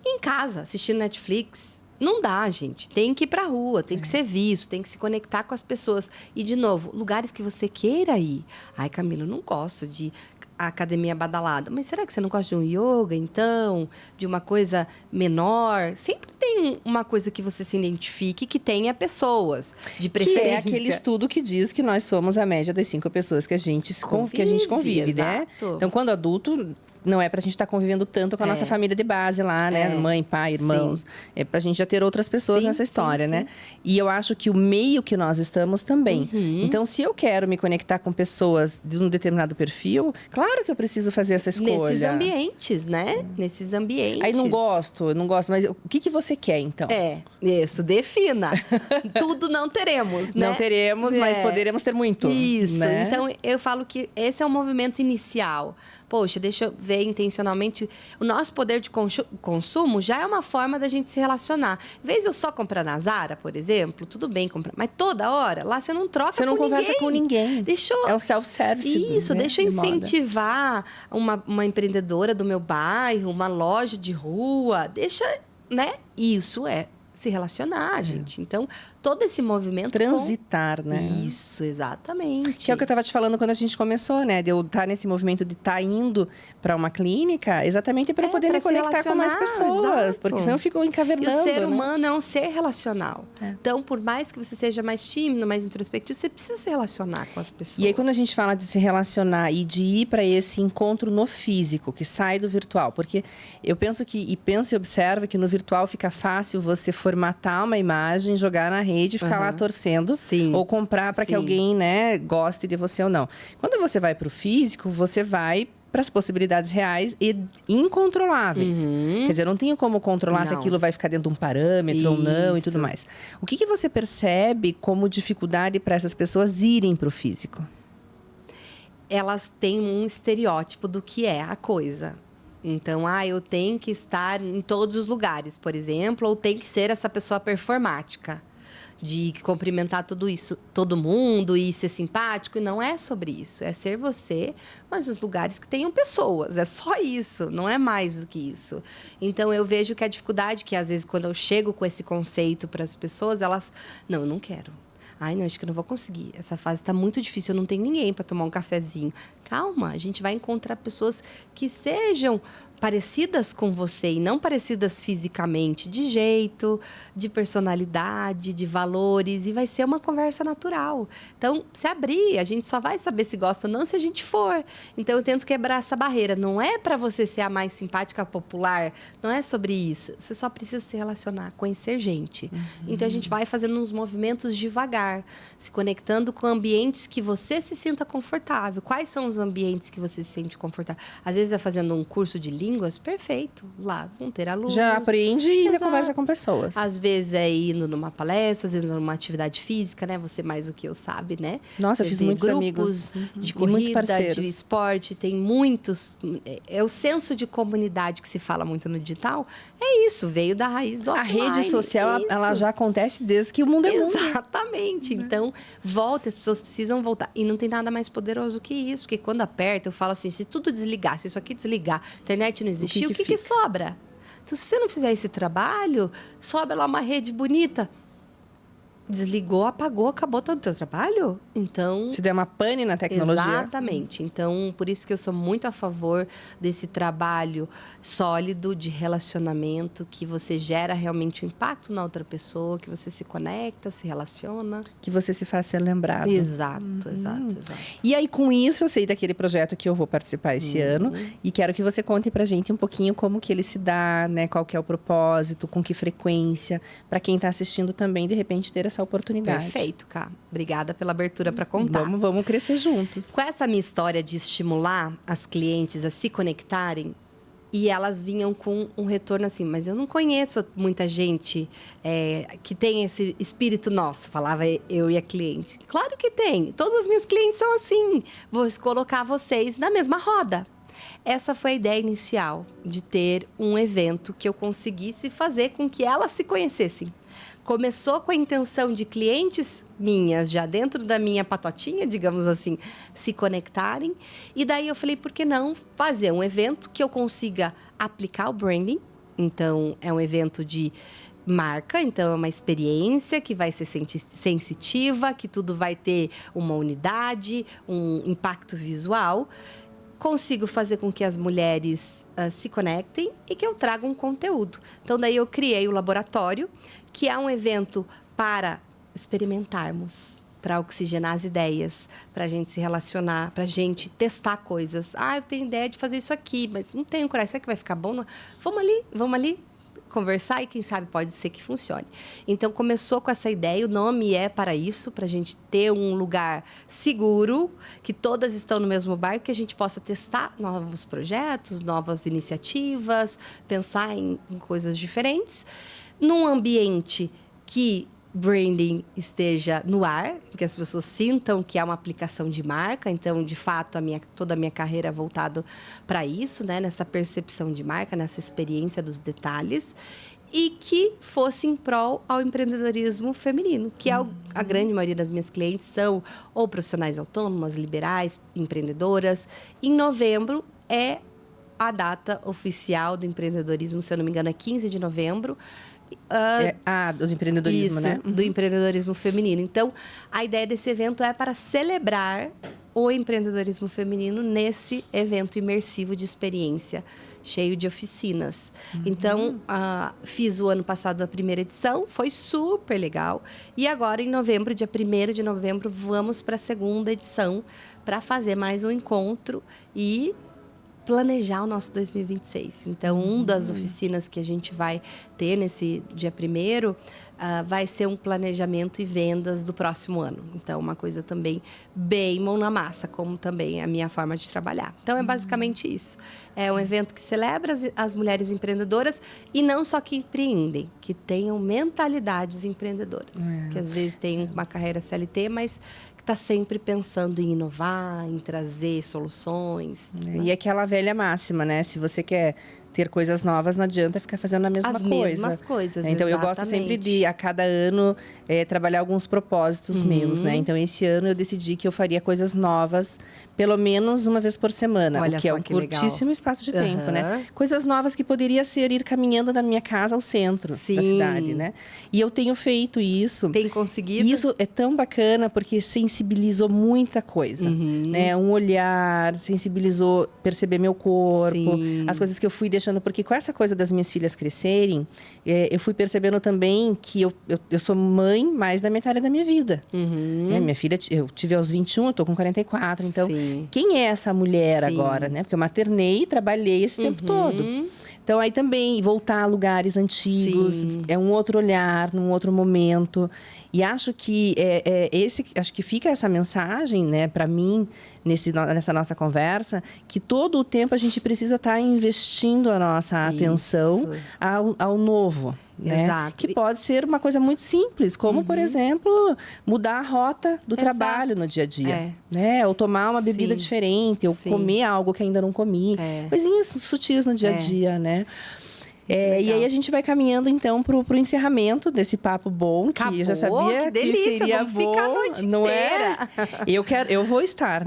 em casa, assistindo Netflix. Não dá, gente. Tem que ir pra rua, tem que ser visto, tem que se conectar com as pessoas. E, de novo, lugares que você queira ir. Ai, Camila, eu não gosto de academia badalada. Mas será que você não gosta de um yoga, então? De uma coisa menor? Sempre tem uma coisa que você se identifique que tenha pessoas, de preferência. Que é aquele estudo que diz que nós somos a média das 5 pessoas que a gente convive, né? Exato. Então, quando adulto, não é pra gente estar convivendo tanto com a nossa família de base lá, né? Mãe, pai, irmãos. É pra gente já ter outras pessoas nessa história, né? E eu acho que o meio que nós estamos também. Então, se eu quero me conectar com pessoas de um determinado perfil, claro que eu preciso fazer essa escolha. Nesses ambientes, né? Nesses ambientes. Aí não gosto, mas o que você quer, então? Isso, defina. Tudo não teremos, né? Não teremos, mas poderemos ter muito. Isso, né? Então eu falo que esse é o movimento inicial. Poxa, deixa eu ver intencionalmente. O nosso poder de consumo já é uma forma da gente se relacionar. Em vez de eu só comprar na Zara, por exemplo, tudo bem comprar. Mas toda hora, lá você não troca com ninguém. Você não conversa com ninguém. Deixa eu... É o self-service. Isso, né? deixa eu De moda. incentivar uma empreendedora do meu bairro, uma loja de rua. Deixa, né? Isso é se relacionar, gente. Então, todo esse movimento... Transitar, né? Isso, exatamente. Que é o que eu estava te falando quando a gente começou, né? De eu estar nesse movimento de estar indo para uma clínica, exatamente para poder pra me se conectar com mais relacionar, pessoas. exato. Porque senão eu fico E encavernando, o ser né? humano é um ser relacional. Então, por mais que você seja mais tímido, mais introspectivo, você precisa se relacionar com as pessoas. E aí, quando a gente fala de se relacionar e de ir para esse encontro no físico, que sai do virtual, porque eu penso e observo que no virtual fica fácil você formatar uma imagem, jogar na rede, ficar lá torcendo, ou comprar para que alguém, né, goste de você ou não. Quando você vai para o físico, você vai para as possibilidades reais e incontroláveis. Quer dizer, eu não tenho como controlar se aquilo vai ficar dentro de um parâmetro ou não e tudo mais. O que você percebe como dificuldade para essas pessoas irem para o físico? Elas têm um estereótipo do que é a coisa. Então, eu tenho que estar em todos os lugares, por exemplo, ou tem que ser essa pessoa performática, de cumprimentar tudo isso, todo mundo e ser simpático. E não é sobre isso, é ser você, mas os lugares que tenham pessoas, é só isso, não é mais do que isso. Então, eu vejo que a dificuldade que, às vezes, quando eu chego com esse conceito para as pessoas, elas, não, eu não quero. Ai, não, acho que eu não vou conseguir. Essa fase está muito difícil, eu não tenho ninguém para tomar um cafezinho. Calma, a gente vai encontrar pessoas que sejam parecidas com você e não parecidas fisicamente, de jeito, de personalidade, de valores, e vai ser uma conversa natural. Então, se abrir, a gente só vai saber se gosta ou não se a gente for. Então, eu tento quebrar essa barreira. Não é para você ser a mais simpática, popular, não é sobre isso. Você só precisa se relacionar, conhecer gente. Então, a gente vai fazendo uns movimentos devagar, se conectando com ambientes que você se sinta confortável. Quais são os ambientes que você se sente confortável? Às vezes, é fazendo um curso de línguas, perfeito. Lá vão ter alunos. Já aprende e já Exato. conversa com pessoas. Às vezes é indo numa palestra, às vezes numa atividade física, né? Você mais do que eu sabe, né? Nossa, eu fiz muitos amigos de e muitos corrida, parceiros. de esporte, tem muitos. É o senso de comunidade que se fala muito no digital. É isso, veio da raiz do A offline. rede social, ela já acontece desde que o mundo é mundo. Exatamente. Então, volta, as pessoas precisam voltar. E não tem nada mais poderoso que isso, porque quando aperta, eu falo assim, se tudo desligar, se isso aqui desligar, a internet não existir, o que sobra? Então, se você não fizer esse trabalho, sobra lá uma rede bonita. desligou, apagou, acabou todo o teu trabalho. Então, Se der uma pane na tecnologia. exatamente. Então, por isso que eu sou muito a favor desse trabalho sólido de relacionamento, que você gera realmente um impacto na outra pessoa, que você se conecta, se relaciona. Que você se faz ser lembrado. Exato, exato. E aí, com isso, eu sei daquele projeto que eu vou participar esse ano. E quero que você conte pra gente um pouquinho como que ele se dá, né? Qual que é o propósito, com que frequência. Para quem está assistindo também, de repente, ter essa oportunidade. Perfeito, Cá. Obrigada pela abertura para contar. Vamos crescer juntos. Com essa minha história de estimular as clientes a se conectarem, e elas vinham com um retorno assim, mas eu não conheço muita gente que tem esse espírito nosso, falava eu e a cliente. Claro que tem, todas as minhas clientes são assim, vou colocar vocês na mesma roda. Essa foi a ideia inicial, de ter um evento que eu conseguisse fazer com que elas se conhecessem. Começou com a intenção de clientes minhas, já dentro da minha patotinha, digamos assim, se conectarem. E daí eu falei, por que não fazer um evento que eu consiga aplicar o branding? Então, é um evento de marca, então é uma experiência que vai ser sensitiva, que tudo vai ter uma unidade, um impacto visual. Consigo fazer com que as mulheres se conectem e que eu traga um conteúdo. Então, daí eu criei o laboratório, que é um evento para experimentarmos, para oxigenar as ideias, para a gente se relacionar, para a gente testar coisas. Eu tenho ideia de fazer isso aqui, mas não tenho coragem. Será que vai ficar bom? Vamos ali conversar e quem sabe pode ser que funcione. Então, começou com essa ideia, o nome é para isso, para a gente ter um lugar seguro, que todas estão no mesmo barco, que a gente possa testar novos projetos, novas iniciativas, pensar em coisas diferentes, num ambiente que branding esteja no ar, que as pessoas sintam que é uma aplicação de marca. Então, de fato, toda a minha carreira é voltada para isso, né? Nessa percepção de marca, nessa experiência dos detalhes. E que fosse em prol ao empreendedorismo feminino, que a grande maioria das minhas clientes são ou profissionais autônomas, liberais, empreendedoras. Em novembro é a data oficial do empreendedorismo, se eu não me engano, é 15 de novembro. Do empreendedorismo, isso, né? Do empreendedorismo feminino. Então, a ideia desse evento é para celebrar o empreendedorismo feminino nesse evento imersivo de experiência, cheio de oficinas. Então, fiz o ano passado a primeira edição, foi super legal. E agora, em novembro, dia 1º de novembro, vamos para a segunda edição para fazer mais um encontro e planejar o nosso 2026. Então, uma das oficinas que a gente vai ter nesse dia 1º vai ser um planejamento e vendas do próximo ano. Então, uma coisa também bem mão na massa, como também a minha forma de trabalhar. Então, é basicamente isso. É um evento que celebra as mulheres empreendedoras e não só que empreendem, que tenham mentalidades empreendedoras. Que às vezes têm uma carreira CLT, mas que está sempre pensando em inovar, em trazer soluções. E aquela velha máxima, né? Se você quer ter coisas novas, não adianta ficar fazendo a mesma coisa. As mesmas coisas, então, eu gosto sempre de, a cada ano, trabalhar alguns propósitos meus, né? Então, esse ano eu decidi que eu faria coisas novas, pelo menos uma vez por semana. Olha o que é um curtíssimo espaço de tempo, né? Coisas novas que poderia ser ir caminhando da minha casa ao centro da cidade, né? E eu tenho feito isso. Tem conseguido? E isso é tão bacana, porque sensibilizou muita coisa, né? Um olhar, sensibilizou perceber meu corpo, as coisas que eu fui deixando, porque com essa coisa das minhas filhas crescerem, eu fui percebendo também que eu sou mãe mais da metade da minha vida. Minha filha, eu tive aos 21, eu tô com 44, então quem é essa mulher agora, né? Porque eu maternei e trabalhei esse tempo todo. Então, aí também, voltar a lugares antigos, é um outro olhar, num outro momento. E acho que acho que fica essa mensagem, né, para mim, nessa nossa conversa, que todo o tempo a gente precisa estar investindo a nossa atenção ao novo. Né? Exato. Que pode ser uma coisa muito simples, como, por exemplo, mudar a rota do trabalho no dia a dia. Né? Ou tomar uma bebida diferente, ou comer algo que ainda não comi. Coisinhas sutis no dia a dia, né? E aí a gente vai caminhando, então, pro encerramento desse papo bom, que eu já sabia que delícia, que seria vamos bom, ficar a noite não inteira. Eu vou estar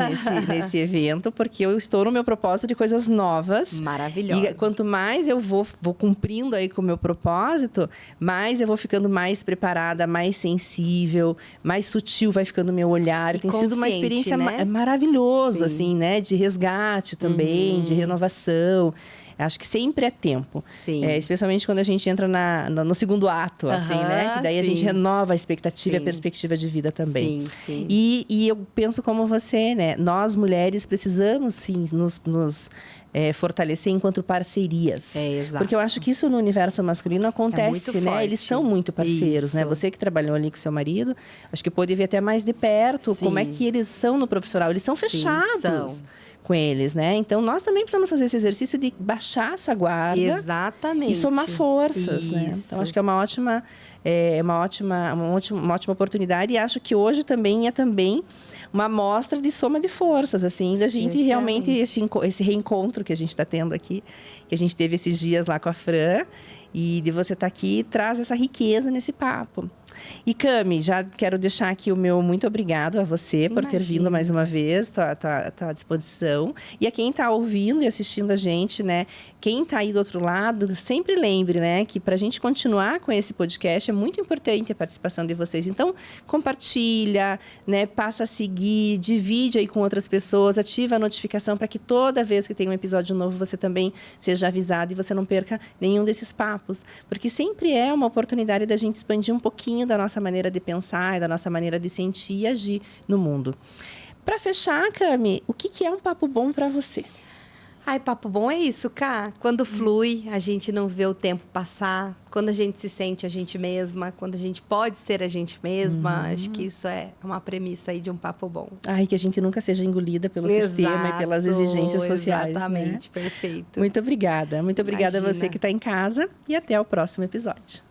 nesse evento, porque eu estou no meu propósito de coisas novas. Maravilhosa. E quanto mais eu vou cumprindo aí com o meu propósito, mais eu vou ficando mais preparada, mais sensível, mais sutil vai ficando o meu olhar. Tem sido uma experiência maravilhosa, assim, né? De resgate também, de renovação. Acho que sempre é tempo. Sim. Especialmente quando a gente entra no segundo ato, assim, né? Que daí a gente renova a expectativa e a perspectiva de vida também. Sim, sim. E eu penso como você, né? Nós, mulheres, precisamos, sim, nos fortalecer enquanto parcerias. Exato. Porque eu acho que isso no universo masculino acontece, né? forte. Eles são muito parceiros, né? Você que trabalhou ali com seu marido, acho que pôde ver até mais de perto como é que eles são no profissional. Eles são fechados com eles, né? Então, nós também precisamos fazer esse exercício de baixar essa guarda. Exatamente. E somar forças, né? Então, acho que é uma ótima oportunidade. E acho que hoje também é uma amostra de soma de forças, assim, da gente realmente, esse reencontro que a gente está tendo aqui, que a gente teve esses dias lá com a Fran, e de você estar aqui, traz essa riqueza nesse papo. E Cami, já quero deixar aqui o meu muito obrigado a você por ter vindo mais uma vez, tá à disposição. E a quem está ouvindo e assistindo a gente, né? Quem está aí do outro lado, sempre lembre, né? Que para a gente continuar com esse podcast é muito importante a participação de vocês. Então, compartilha, né? Passa a seguir, divide aí com outras pessoas, ativa a notificação para que toda vez que tem um episódio novo, você também seja avisado e você não perca nenhum desses papos. Porque sempre é uma oportunidade da gente expandir um pouquinho da nossa maneira de pensar e da nossa maneira de sentir e agir no mundo. Para fechar, Cami, o que é um papo bom para você? Ai, papo bom é isso, Cá. Quando flui, a gente não vê o tempo passar. Quando a gente se sente a gente mesma, quando a gente pode ser a gente mesma. Acho que isso é uma premissa aí de um papo bom. Ai, que a gente nunca seja engolida pelo sistema e pelas exigências sociais. Exatamente, né? Perfeito. Muito obrigada. Muito obrigada a você que está em casa e até o próximo episódio.